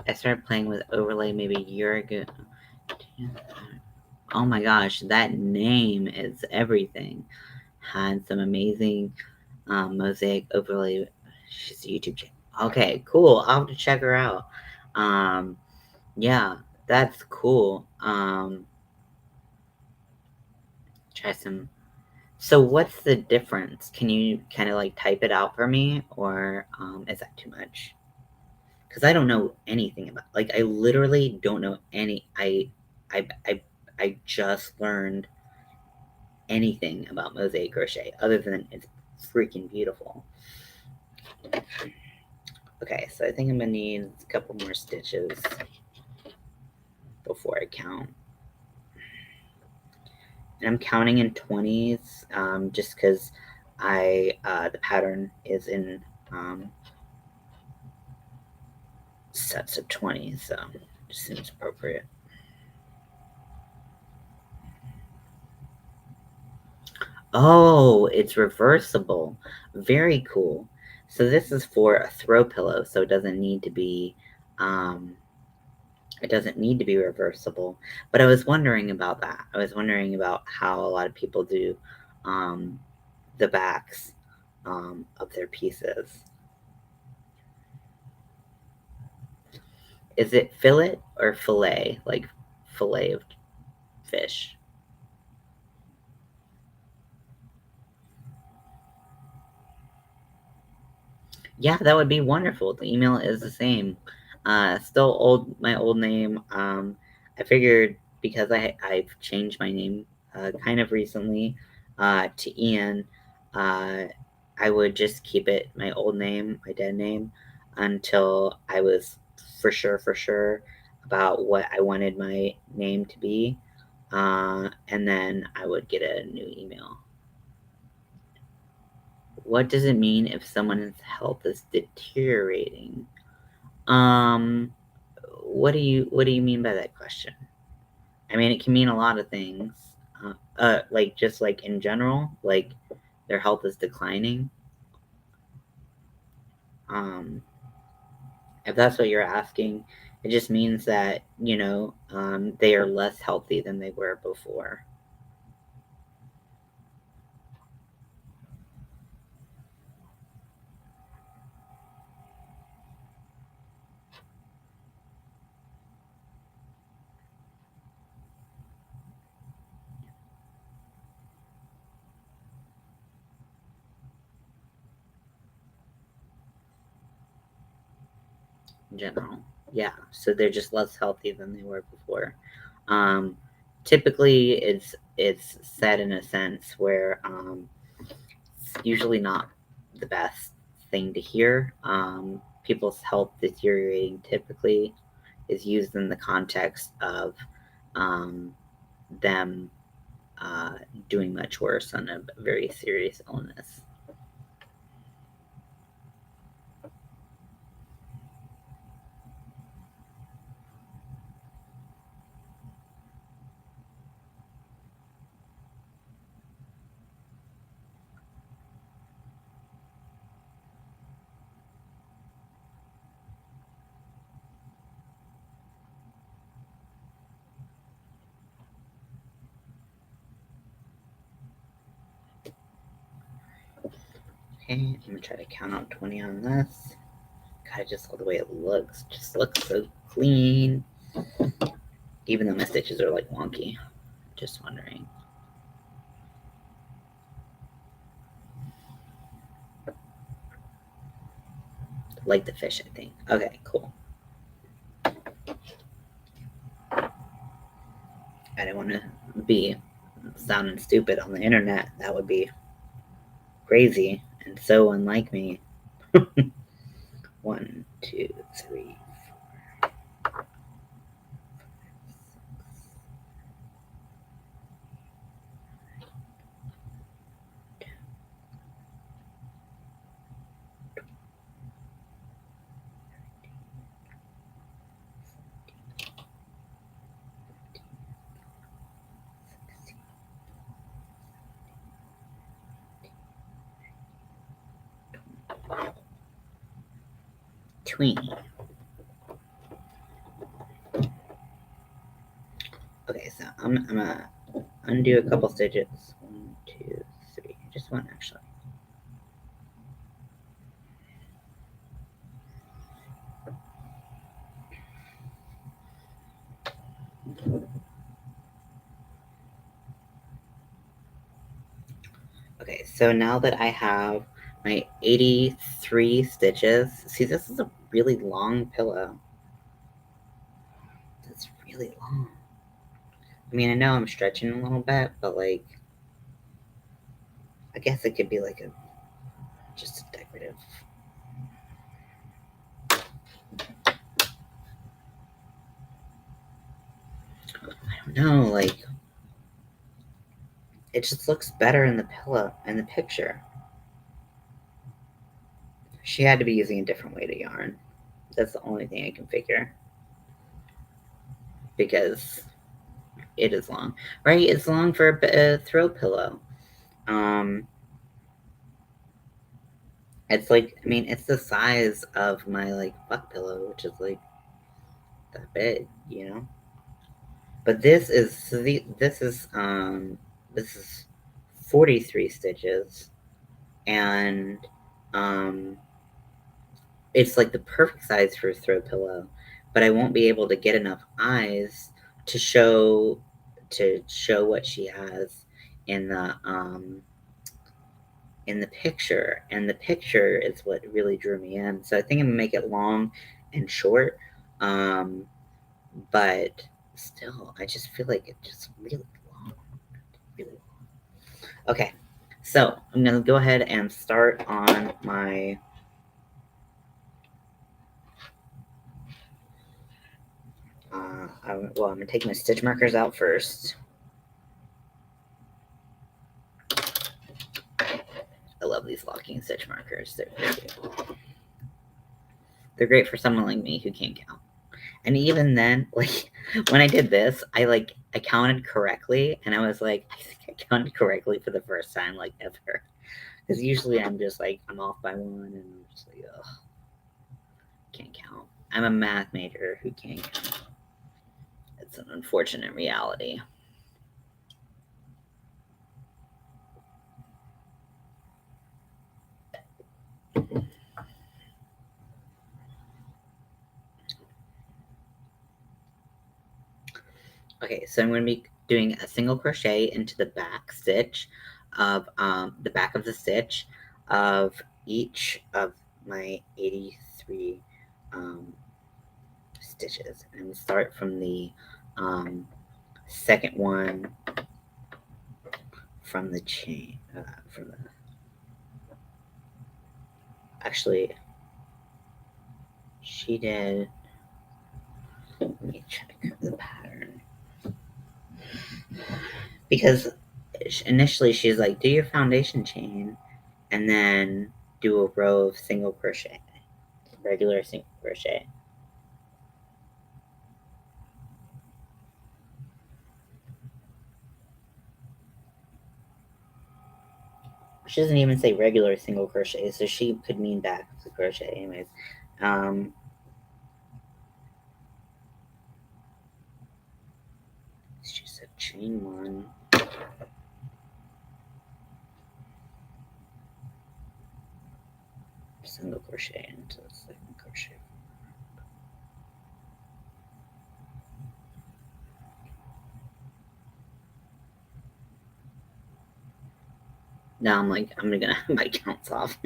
I started playing with overlay maybe a year ago. Oh my gosh, that name is everything. Had some amazing mosaic overlay. She's a YouTube channel. Okay, cool. I'll have to check her out. Yeah, that's cool. Try some. So, what's the difference? Can you kind of like type it out for me, or is that too much? Because I don't know anything about. Like, I literally don't know any. I, I, I just learned anything about mosaic crochet other than it's freaking beautiful. Okay, so I think I'm gonna need a couple more stitches before I count. And I'm counting in 20s, just because the pattern is in sets of 20s, so it just seems appropriate. Oh, it's reversible. Very cool. So this is for a throw pillow, so it doesn't need to be reversible. But I was wondering about that. I was wondering about how a lot of people do the backs of their pieces. Is it fillet or fillet? Like fillet of fish? Yeah, that would be wonderful. The email is the same. Still my old name. I figured because I've changed my name kind of recently to Ian, I would just keep it my old name, my dead name, until I was for sure about what I wanted my name to be, and then I would get a new email. What does it mean if someone's health is deteriorating? Um, what do you mean by that question? I mean, it can mean a lot of things. Like just like in general, like their health is declining. Um, if that's what you're asking, it just means that, they are less healthy than they were before. In general. Yeah, so they're just less healthy than they were before. Um, Typically, it's said in a sense where it's usually not the best thing to hear. People's health deteriorating typically is used in the context of them doing much worse on a very serious illness. Okay, I'm gonna try to count out 20 on this. God, just all the way it looks. Just looks so clean. Even though my stitches are like wonky. Just wondering. Like the fish, I think. Okay, cool. I didn't want to be sounding stupid on the internet. That would be crazy and so unlike me. 1, 2, 3, 20. Okay, so I'm gonna undo a couple stitches. 1, 2, 3. Just one actually. Okay, so now that I have my 83 stitches, see, this is a really long pillow. It's really long. I mean, I know I'm stretching a little bit, but like, I guess it could be like just a decorative. I don't know, like, it just looks better in the pillow, in the picture. She had to be using a different weight of yarn. That's the only thing I can figure. Because it is long. Right? It's long for a throw pillow. It's like, I mean, it's the size of my like butt pillow, which is like that big, you know. But this is this is 43 stitches, and um, it's like the perfect size for a throw pillow. But I won't be able to get enough eyes to show what she has in the picture, and the picture is what really drew me in. So I think I'm gonna make it long and short, but still, I just feel like it's just really long, really long. Okay, so I'm gonna go ahead and start on my I'm gonna take my stitch markers out first. I love these locking stitch markers. They're great for someone like me who can't count. And even then, like, when I did this, I counted correctly, and I was like, I think I counted correctly for the first time, like, ever. Because usually I'm just like, I'm off by one, and I'm just like, ugh, can't count. I'm a math major who can't count. It's an unfortunate reality. Okay, so I'm going to be doing a single crochet into the back stitch of the back of the stitch of each of my 83 stitches. And I'm going to start from the second one from the chain, from the, actually, she did, let me check the pattern. Because initially she's like, do your foundation chain and then do a row of single crochet, regular single crochet. She doesn't even say regular single crochet, so she could mean back to crochet anyways. She said chain one. single crochet into the second crochet. Now I'm gonna have my counts off.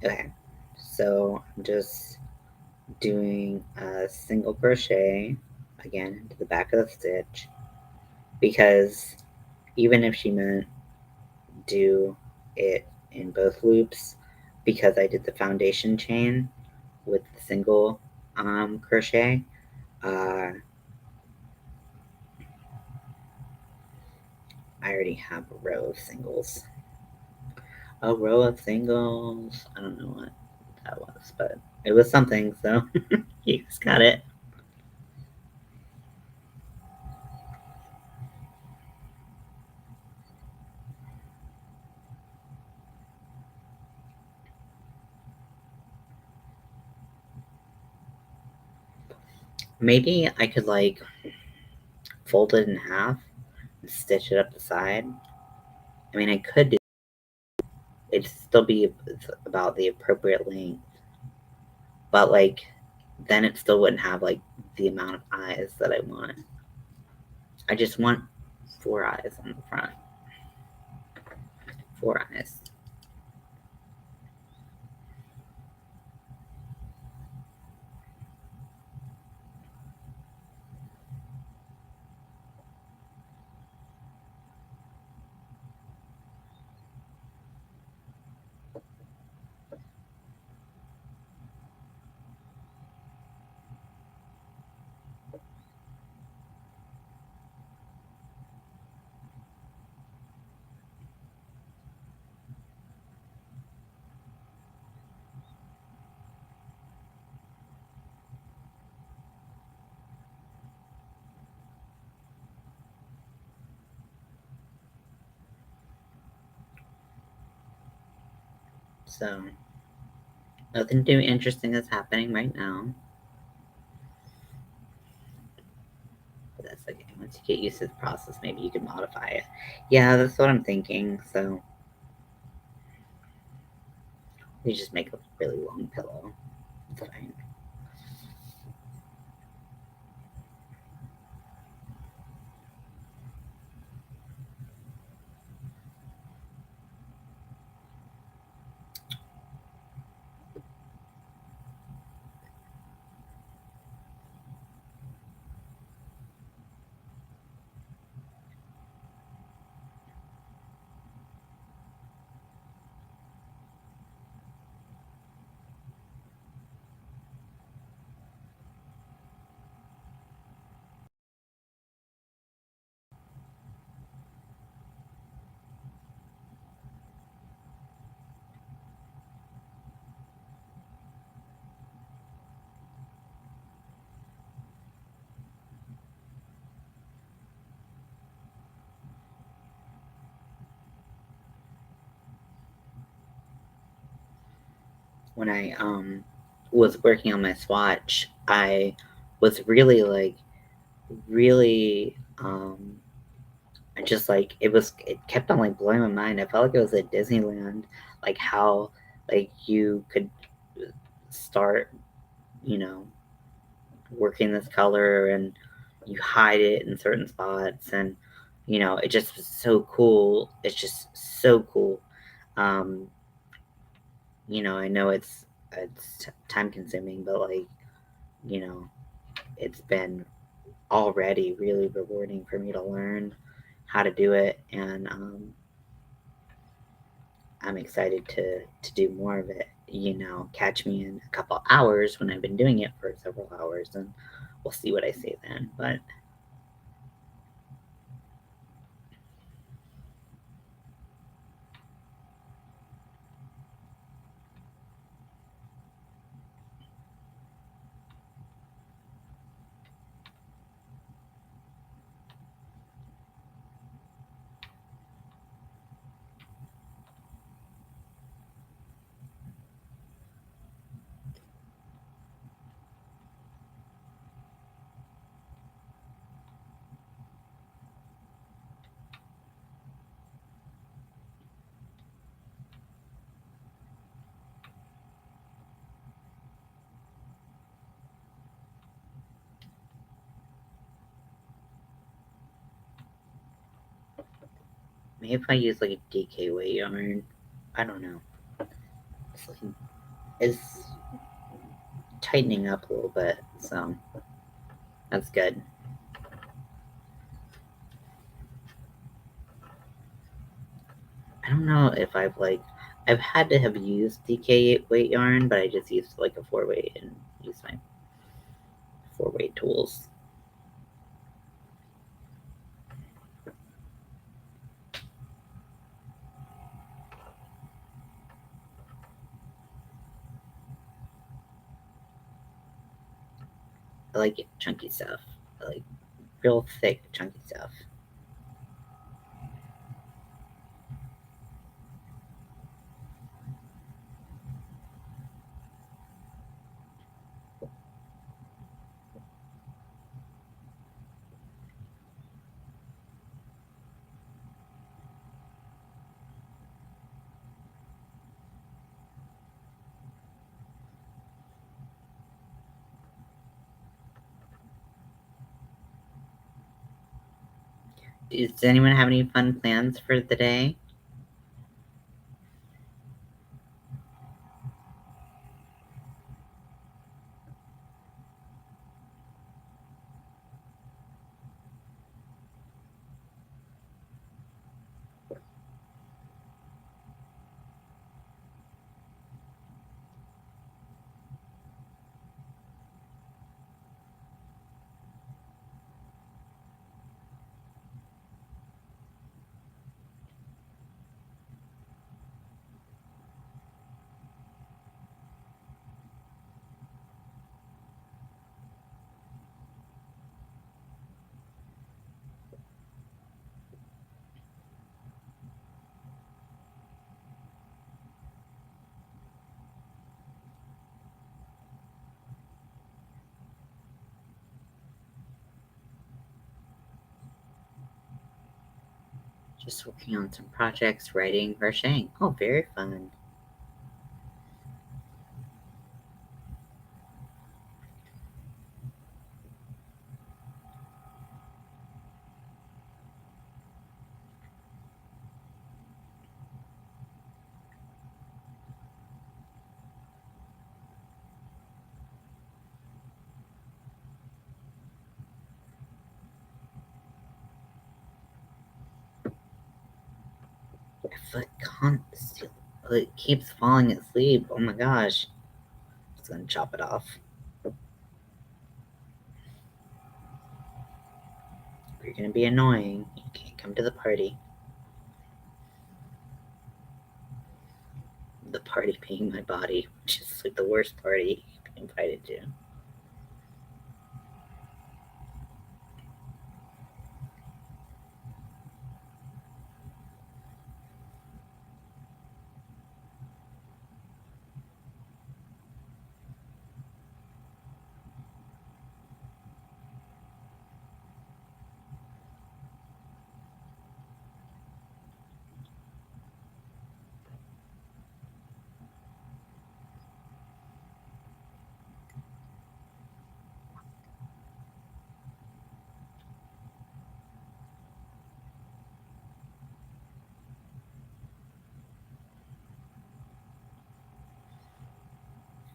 Okay, so I'm just doing a single crochet again into the back of the stitch, because even if she meant do it in both loops, because I did the foundation chain with the single crochet, I already have a row of singles. A row of singles. I don't know what that was, but it was something, so you just got it. Maybe I could like fold it in half and stitch it up the side. I mean, I could do it'd still be about the appropriate length, but like then it still wouldn't have like the amount of eyes that I want. I just want 4 eyes on the front. 4 eyes. So nothing too interesting is happening right now. But that's okay. Once you get used to the process, maybe you can modify it. Yeah, that's what I'm thinking. So we just make a really long pillow. It's fine. When I was working on my swatch, I was really like really I just like it kept on like blowing my mind. I felt like it was at Disneyland, like how like you could start, you know, working this color and you hide it in certain spots, and you know, it just was so cool. It's just so cool. Um, you know, I know it's time consuming, but like, you know, it's been already really rewarding for me to learn how to do it, and I'm excited to do more of it. You know, catch me in a couple hours when I've been doing it for several hours, and we'll see what I say then. But Maybe if I use like a DK weight yarn, I don't know. It's tightening up a little bit, so that's good. I don't know if I've had to have used DK weight yarn, but I just used like a 4-weight and used my 4-weight tools. I like chunky stuff. I like real thick, chunky stuff. Does anyone have any fun plans for the day? Just working on some projects, writing, crocheting. Oh, very fun. My foot can't still. It keeps falling asleep. Oh my gosh. I'm just gonna chop it off. If you're gonna be annoying, you can't come to the party. The party being my body, which is like the worst party you can be invited to.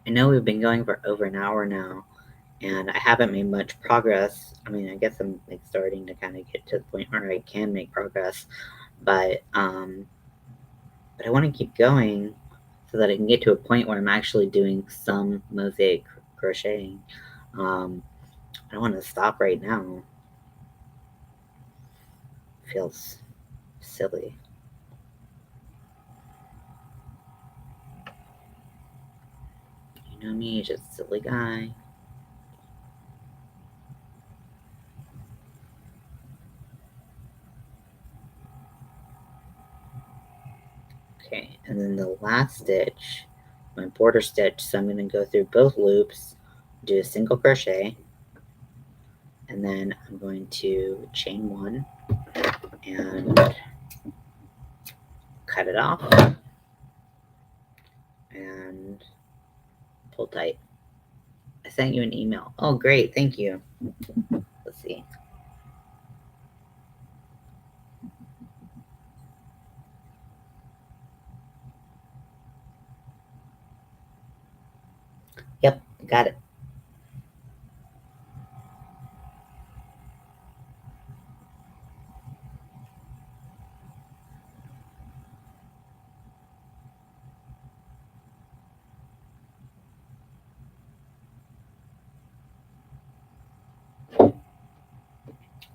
I know we've been going for over an hour now, and I haven't made much progress. I mean, I guess I'm like starting to kind of get to the point where I can make progress, but I want to keep going so that I can get to a point where I'm actually doing some mosaic crocheting. Um, I don't want to stop right now. It feels silly. You know me, just a silly guy. Okay, and then the last stitch, my border stitch, so I'm going to go through both loops, do a single crochet, and then I'm going to chain one and cut it off and pull tight. I sent you an email. Oh, great, thank you. Let's see. Got it.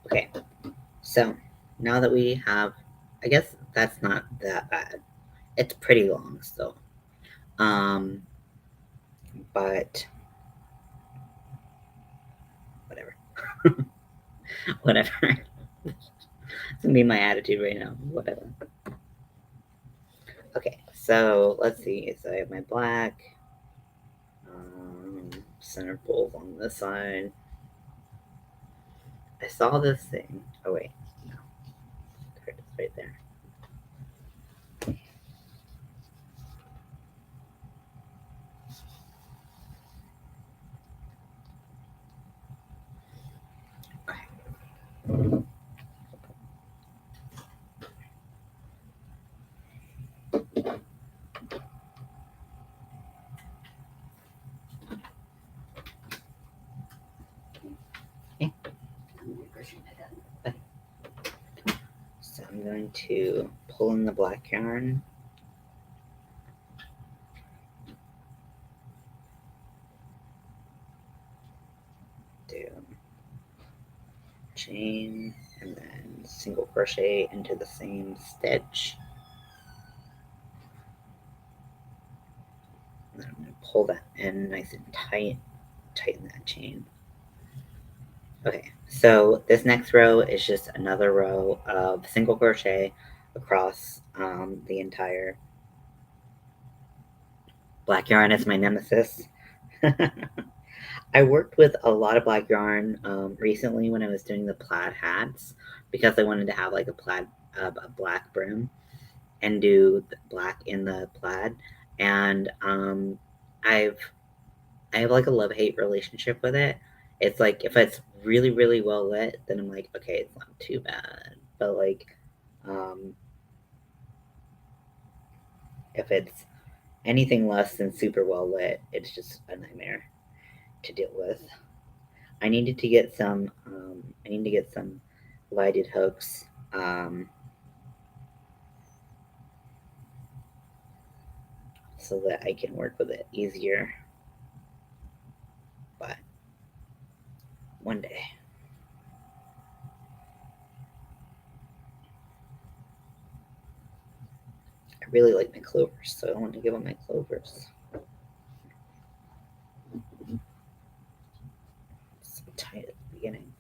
Okay, so now that we have, I guess that's not that bad. It's pretty long still. Um, but whatever. Whatever. It's gonna be my attitude right now. Whatever. Okay, so let's see. So I have my black center pulls on this side. I saw this thing. Oh wait, no, it's right there. Okay. So I'm going to pull in the black yarn. Do chain and then single crochet into the same stitch. And then I'm going to pull that in nice and tight, tighten that chain. Okay, so this next row is just another row of single crochet across the entire black yarn. Is my nemesis. I worked with a lot of black yarn recently when I was doing the plaid hats because I wanted to have like a black brim and do the black in the plaid. And I've I have like a love-hate relationship with it. It's like if it's really, really well lit, then I'm like, okay, it's not too bad. But like, um, if it's anything less than super well lit, it's just a nightmare to deal with. I needed to get some. I need to get some lighted hooks. So that I can work with it easier. But one day. I really like my clovers, so I want to give them my clovers. It's so tight at the beginning.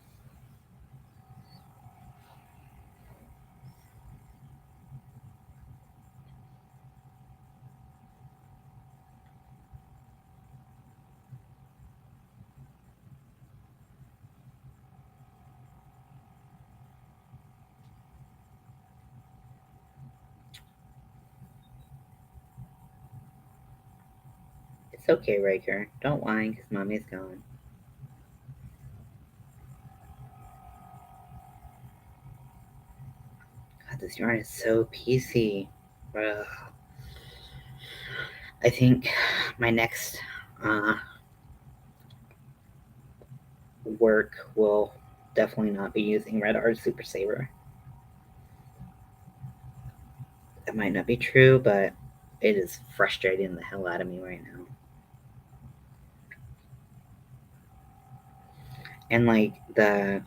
It's okay, Riker. Don't whine, because Mommy's gone. God, this yarn is so piecey. Ugh. I think my next work will definitely not be using Red Art Super Saver. That might not be true, but it is frustrating the hell out of me right now. And like the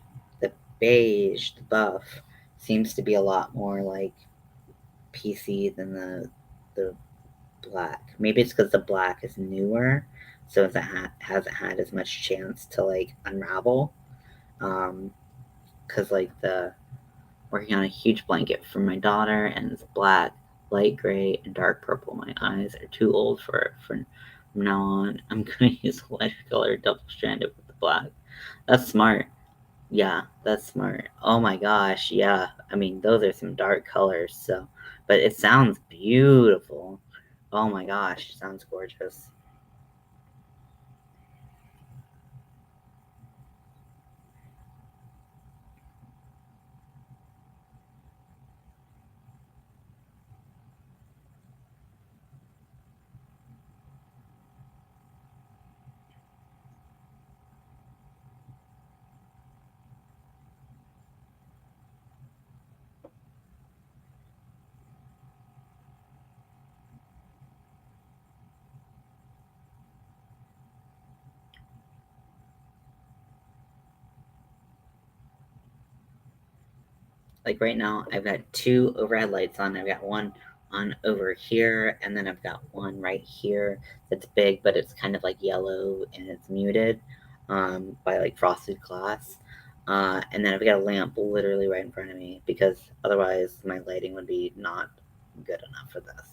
beige, the buff, seems to be a lot more like PC than the black. Maybe it's because the black is newer, so it hasn't had as much chance to like unravel. Because like the working on a huge blanket for my daughter, and it's black, light gray, and dark purple. My eyes are too old for it. From now on, I'm gonna use light color double stranded with the black. That's smart. Yeah, that's smart. Oh my gosh, yeah. I mean, those are some dark colors, so but it sounds beautiful. Oh my gosh, it sounds gorgeous. like right now, I've got 2 overhead lights on. I've got one on over here, and then I've got one right here that's big, but it's kind of like yellow and it's muted by like frosted glass. And then I've got a lamp literally right in front of me because otherwise my lighting would be not good enough for this.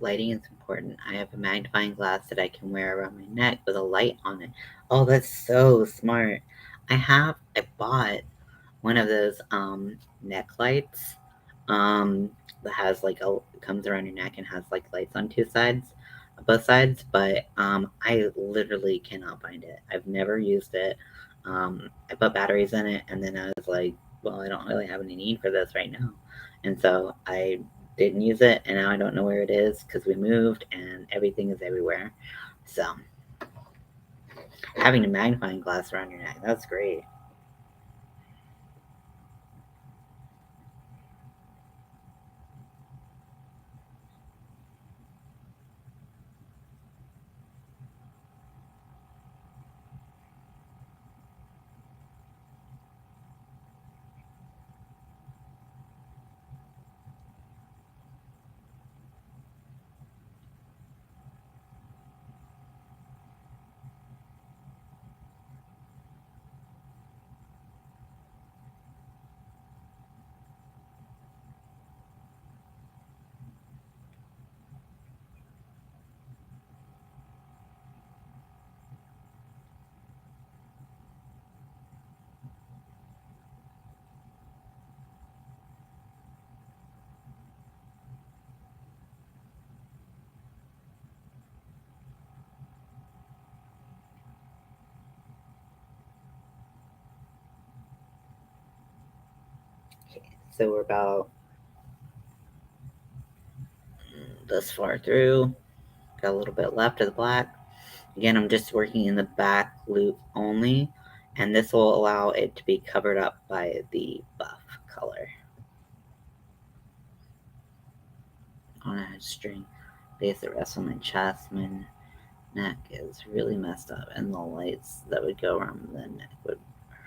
Lighting is important. I have a magnifying glass that I can wear around my neck with a light on it. Oh, that's so smart. I bought one of those neck lights that has like a comes around your neck and has like lights on both sides, but I literally cannot find it. I've never used it. I put batteries in it and then I was like, well, I don't really have any need for this right now. And so I didn't use it, and now I don't know where it is because we moved and everything is everywhere. So having a magnifying glass around your neck, that's great. So we're about this far through. Got a little bit left of the black. Again, I'm just working in the back loop only, and this will allow it to be covered up by the buff color on a string. Base the rest of my chest. My neck is really messed up, and the lights that would go around the neck would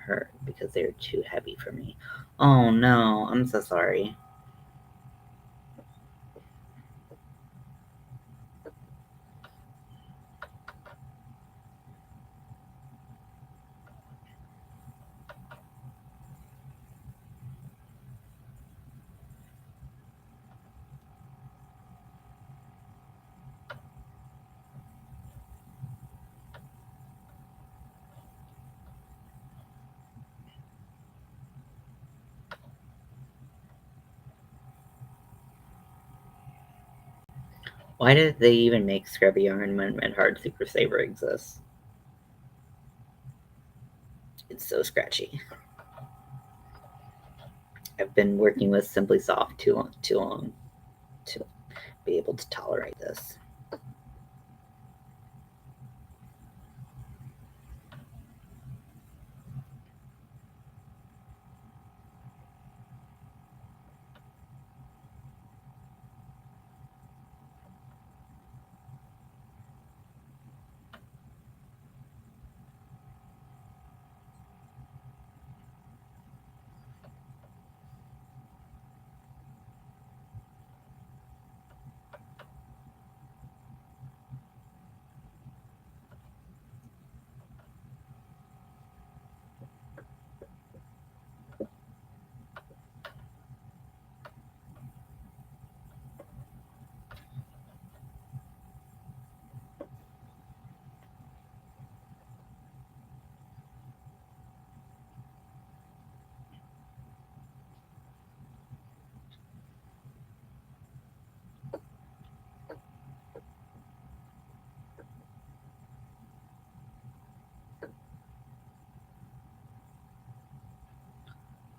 hurt because they're too heavy for me. Oh no, I'm so sorry. Why did they even make scrubby yarn when Red Hard Super Saver exists? It's so scratchy. I've been working with Simply Soft too long to be able to tolerate this.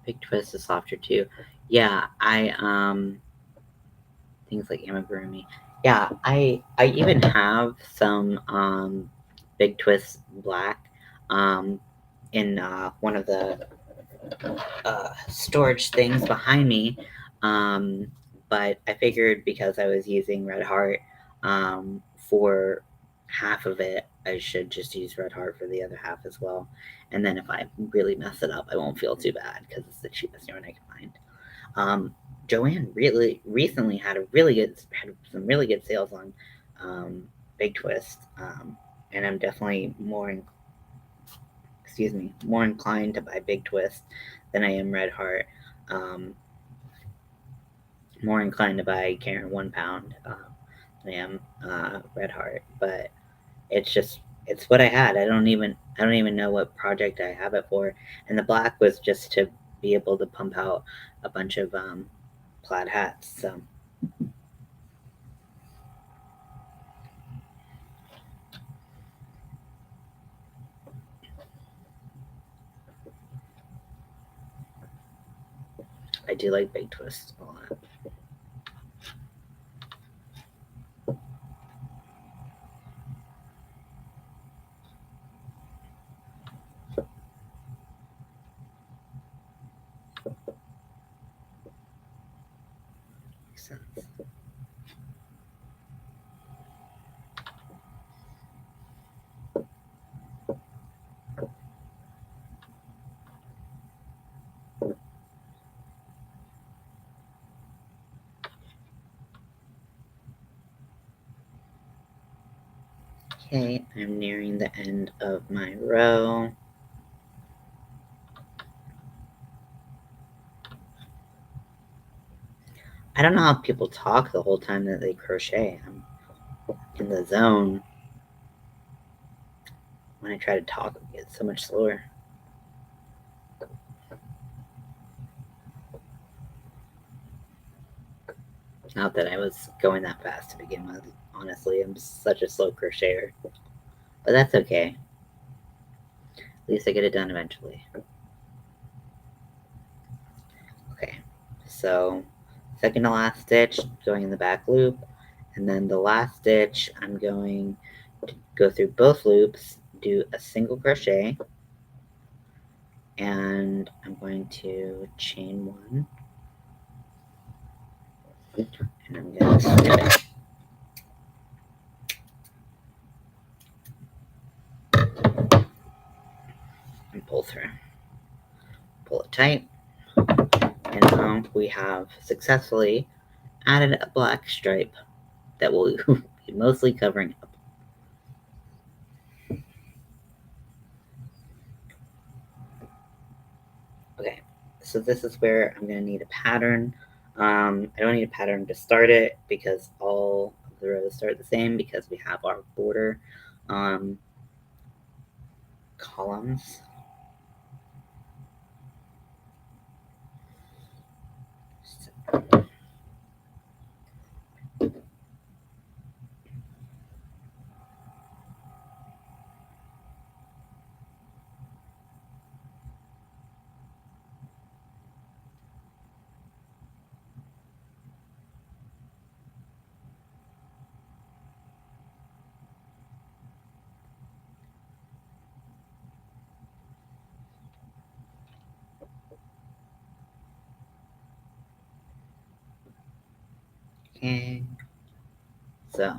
Big twist is softer too. Yeah, things like amigurumi. Yeah, I even have some big twist black in one of the storage things behind me. But I figured because I was using Red Heart for half of it, I should just use Red Heart for the other half as well. And then if I really mess it up, I won't feel too bad because it's the cheapest yarn I can find. Joanne really recently had some really good sales on Big Twist, and I'm definitely more inclined to buy Big Twist than I am Red Heart. Um, more inclined to buy Karen 1 pound than I am Red Heart, but it's what I had. I don't even know what project I have it for, and the black was just to be able to pump out a bunch of plaid hats. So I do like Big Twist a lot. Makes sense. Okay, I'm nearing the end of my row. I don't know how people talk the whole time that they crochet. I'm in the zone. When I try to talk, it gets so much slower. Not that I was going that fast to begin with. Honestly, I'm such a slow crocheter. But that's okay. At least I get it done eventually. Okay, so second to last stitch, going in the back loop, and then the last stitch, I'm going to go through both loops, do a single crochet, and I'm going to chain one, and I'm going to snip it. And pull through. Pull it tight, and now we have successfully added a black stripe that will be mostly covering up. Okay, so this is where I'm going to need a pattern. I don't need a pattern to start it because all of the rows start the same because we have our border columns. Okay, so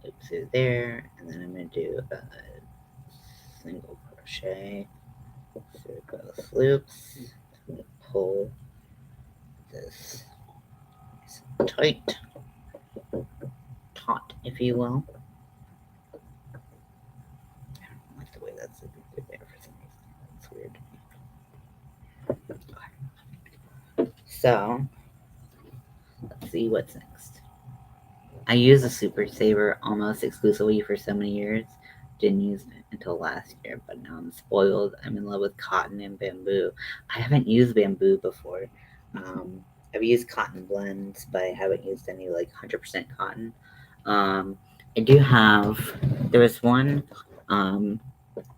loop through there, and then I'm going to do a single crochet through both loops. I'm going to pull this tight, taut, if you will. I don't like the way that's there for some reason. It's weird. Okay. So let's see what's next. I use a Super Saver almost exclusively for so many years. Didn't use it until last year, but now I'm spoiled. I'm in love with cotton and bamboo. I haven't used bamboo before. I've used cotton blends, but I haven't used any like 100% cotton. I do have. There was one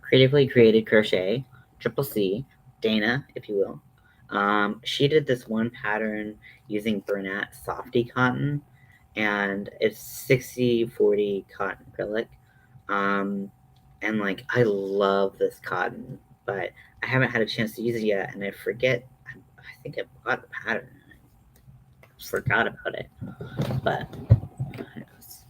creatively created crochet, Triple C, Dana, if you will. She did this one pattern using Bernat Softy cotton, and it's 60/40 cotton acrylic. And like, I love this cotton, but I haven't had a chance to use it yet, and I forget. I think I bought a pattern. I forgot about it, but who knows?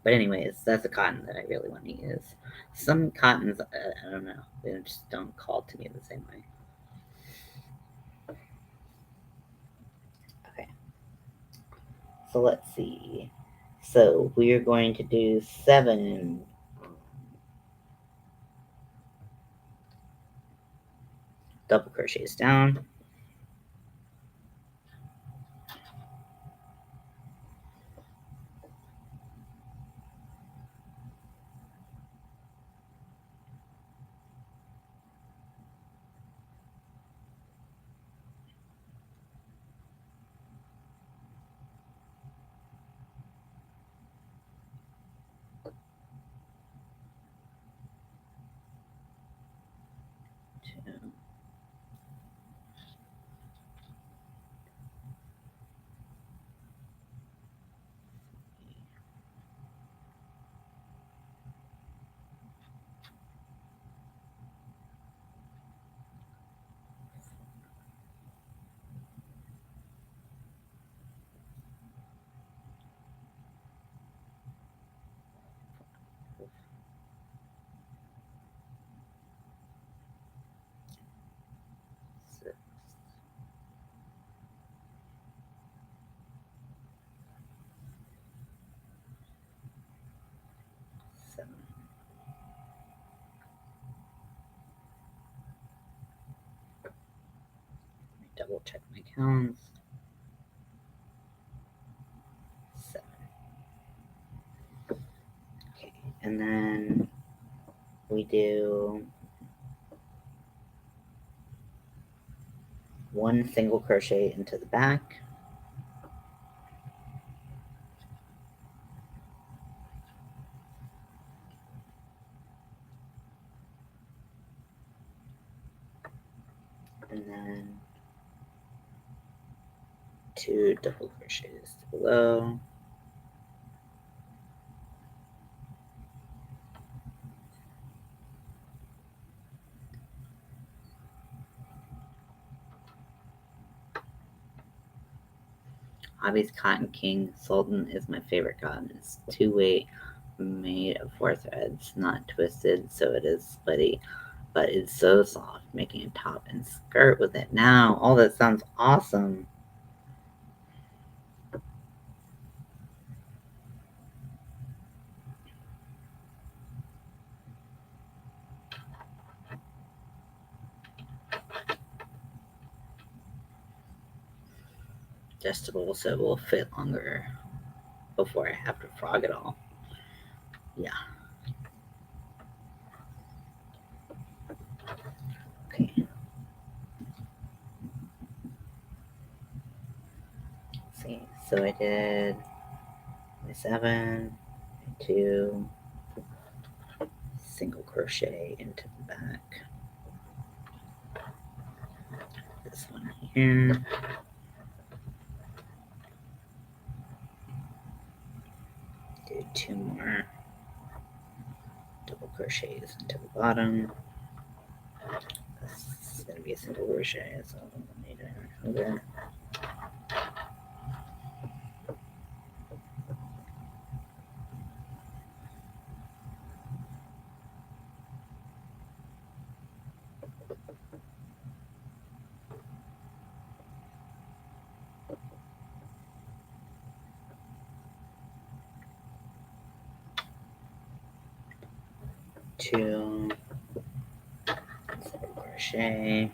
But anyways, that's a cotton that I really want to use. Some cottons, I don't know, they just don't call to me the same way. Okay, so let's see. So we are going to do 7 double crochets down. Two, 6, 7. Let me double check my counts. 7. Okay, and then we do 1 single crochet into the back, and then 2 double crochets below, Hobby's Cotton King Sultan is my favorite cotton. It's 2-weight, made of 4 threads, not twisted, so it is splitty, but it's so soft, making a top and skirt with it now. Oh, that sounds awesome. Adjustable so it will fit longer before I have to frog it all. Yeah. Okay. Let's see. So I did my 7, 2, single crochet into the back. This one here. Do 2 more double crochets into the bottom. This is going to be a single crochet, so I need to over. Two single crochet,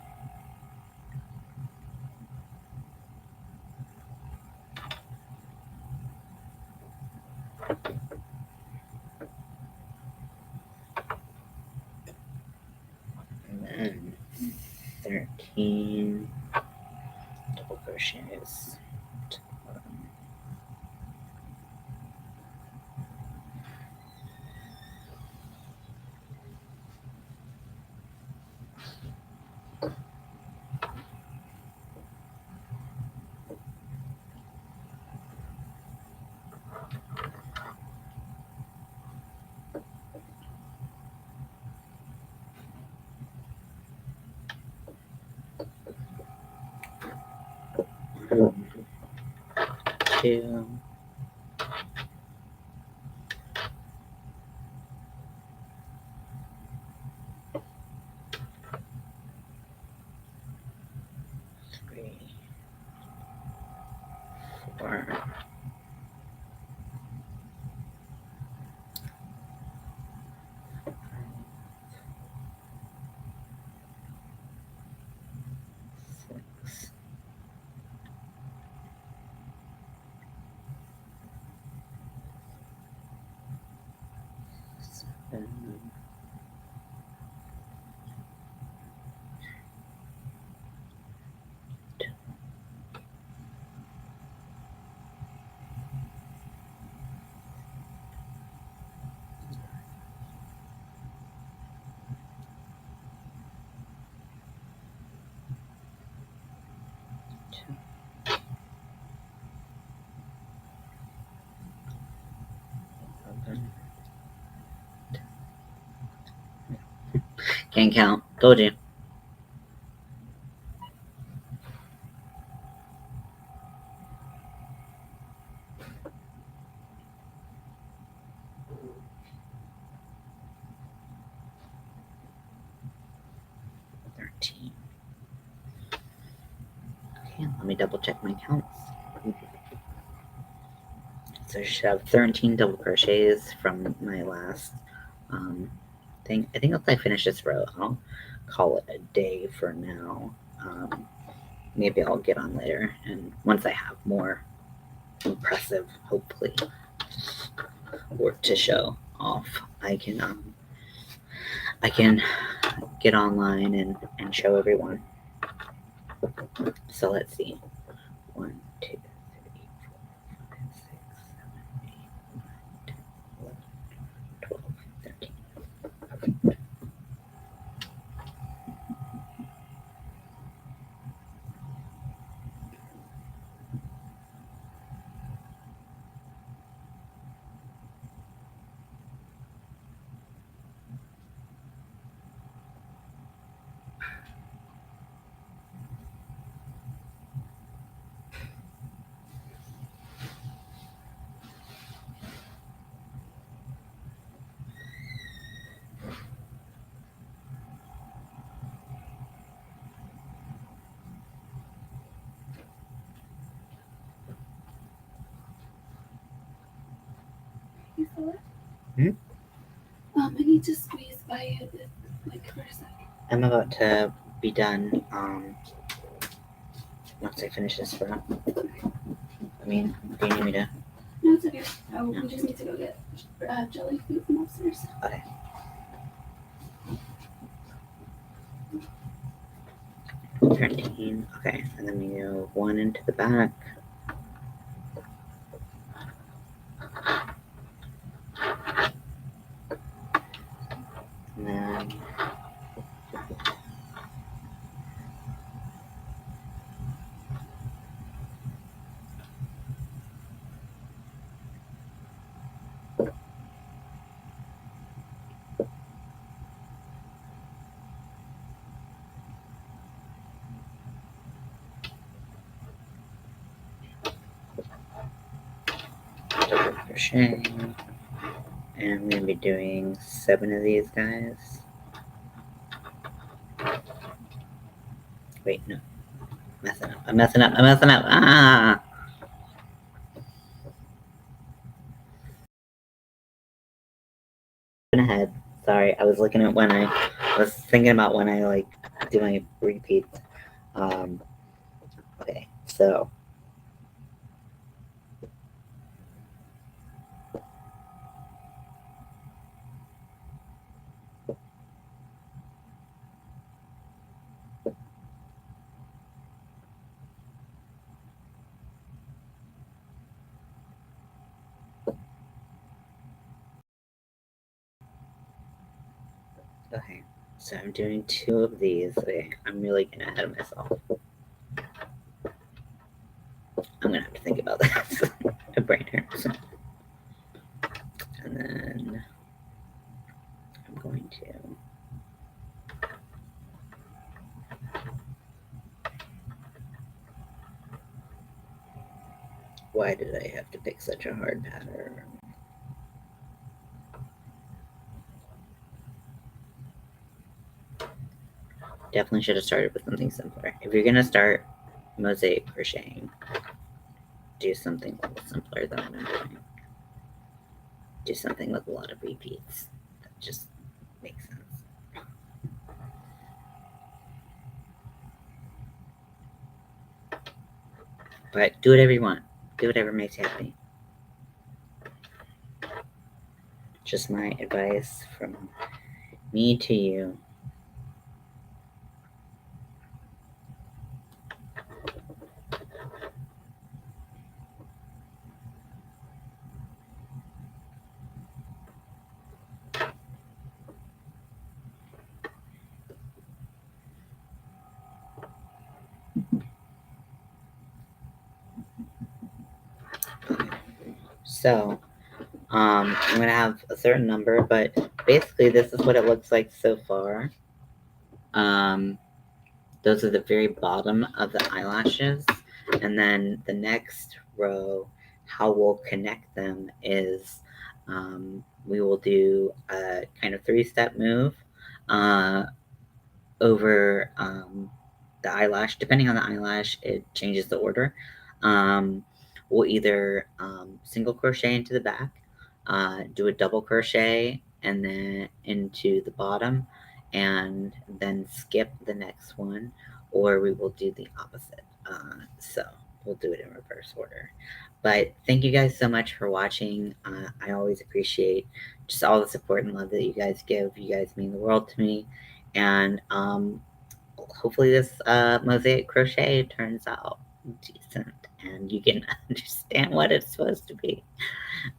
and then 13 double crochets to the bottom. 2, 3, 4, 6, 7, 2, 11. Can't count. Told you. 13. Okay, let me double check my counts. So I should have 13 double crochets from my last thing. I think once I finish this row, I'll call it a day for now. Maybe I'll get on later, and once I have more impressive, hopefully, work to show off, I can get online and show everyone. So let's see. 1, 2, 3, 4, 5, 6, 7, 8, 9, 10, 11, 12, 13.
You feel it?
Hmm?
I need to squeeze by it, like, for a second.
I'm about to be done once I finish this row. I mean, do you need me to?
No, it's okay. Oh,
No.
we just need to go get jelly food from upstairs.
Okay. 13. Okay, and then we go 1 into the back. And then double crochet, and I'm going to be doing 7 of these guys. Wait, no. I'm messing up. Ah! Ahead. Sorry, I was looking at when I was thinking about when I like do my repeats. Okay, so okay, so I'm doing 2 of these. Okay, I'm really getting ahead of myself. I'm gonna have to think about that. My brain hurts. And then I'm going to Why did I have to pick such a hard pattern? Definitely should have started with something simpler. If you're gonna start mosaic crocheting, do something a little simpler than what I'm doing. Do something with a lot of repeats. That just makes sense. But do whatever you want. Do whatever makes you happy. Just my advice from me to you. So, I'm gonna have a certain number, but basically this is what it looks like so far. Those are the very bottom of the eyelashes, and then the next row, how we'll connect them is we will do a kind of 3-step move over the eyelash. Depending on the eyelash, it changes the order. We'll either single crochet into the back, do a double crochet and then into the bottom, and then skip the next one, or we will do the opposite. So we'll do it in reverse order. But thank you guys so much for watching. I always appreciate just all the support and love that you guys give. You guys mean the world to me. And hopefully this mosaic crochet turns out decent and you can understand what it's supposed to be.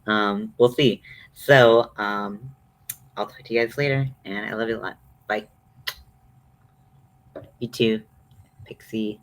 We'll see. So I'll talk to you guys later, and I love you a lot. Bye. You too, Pixie.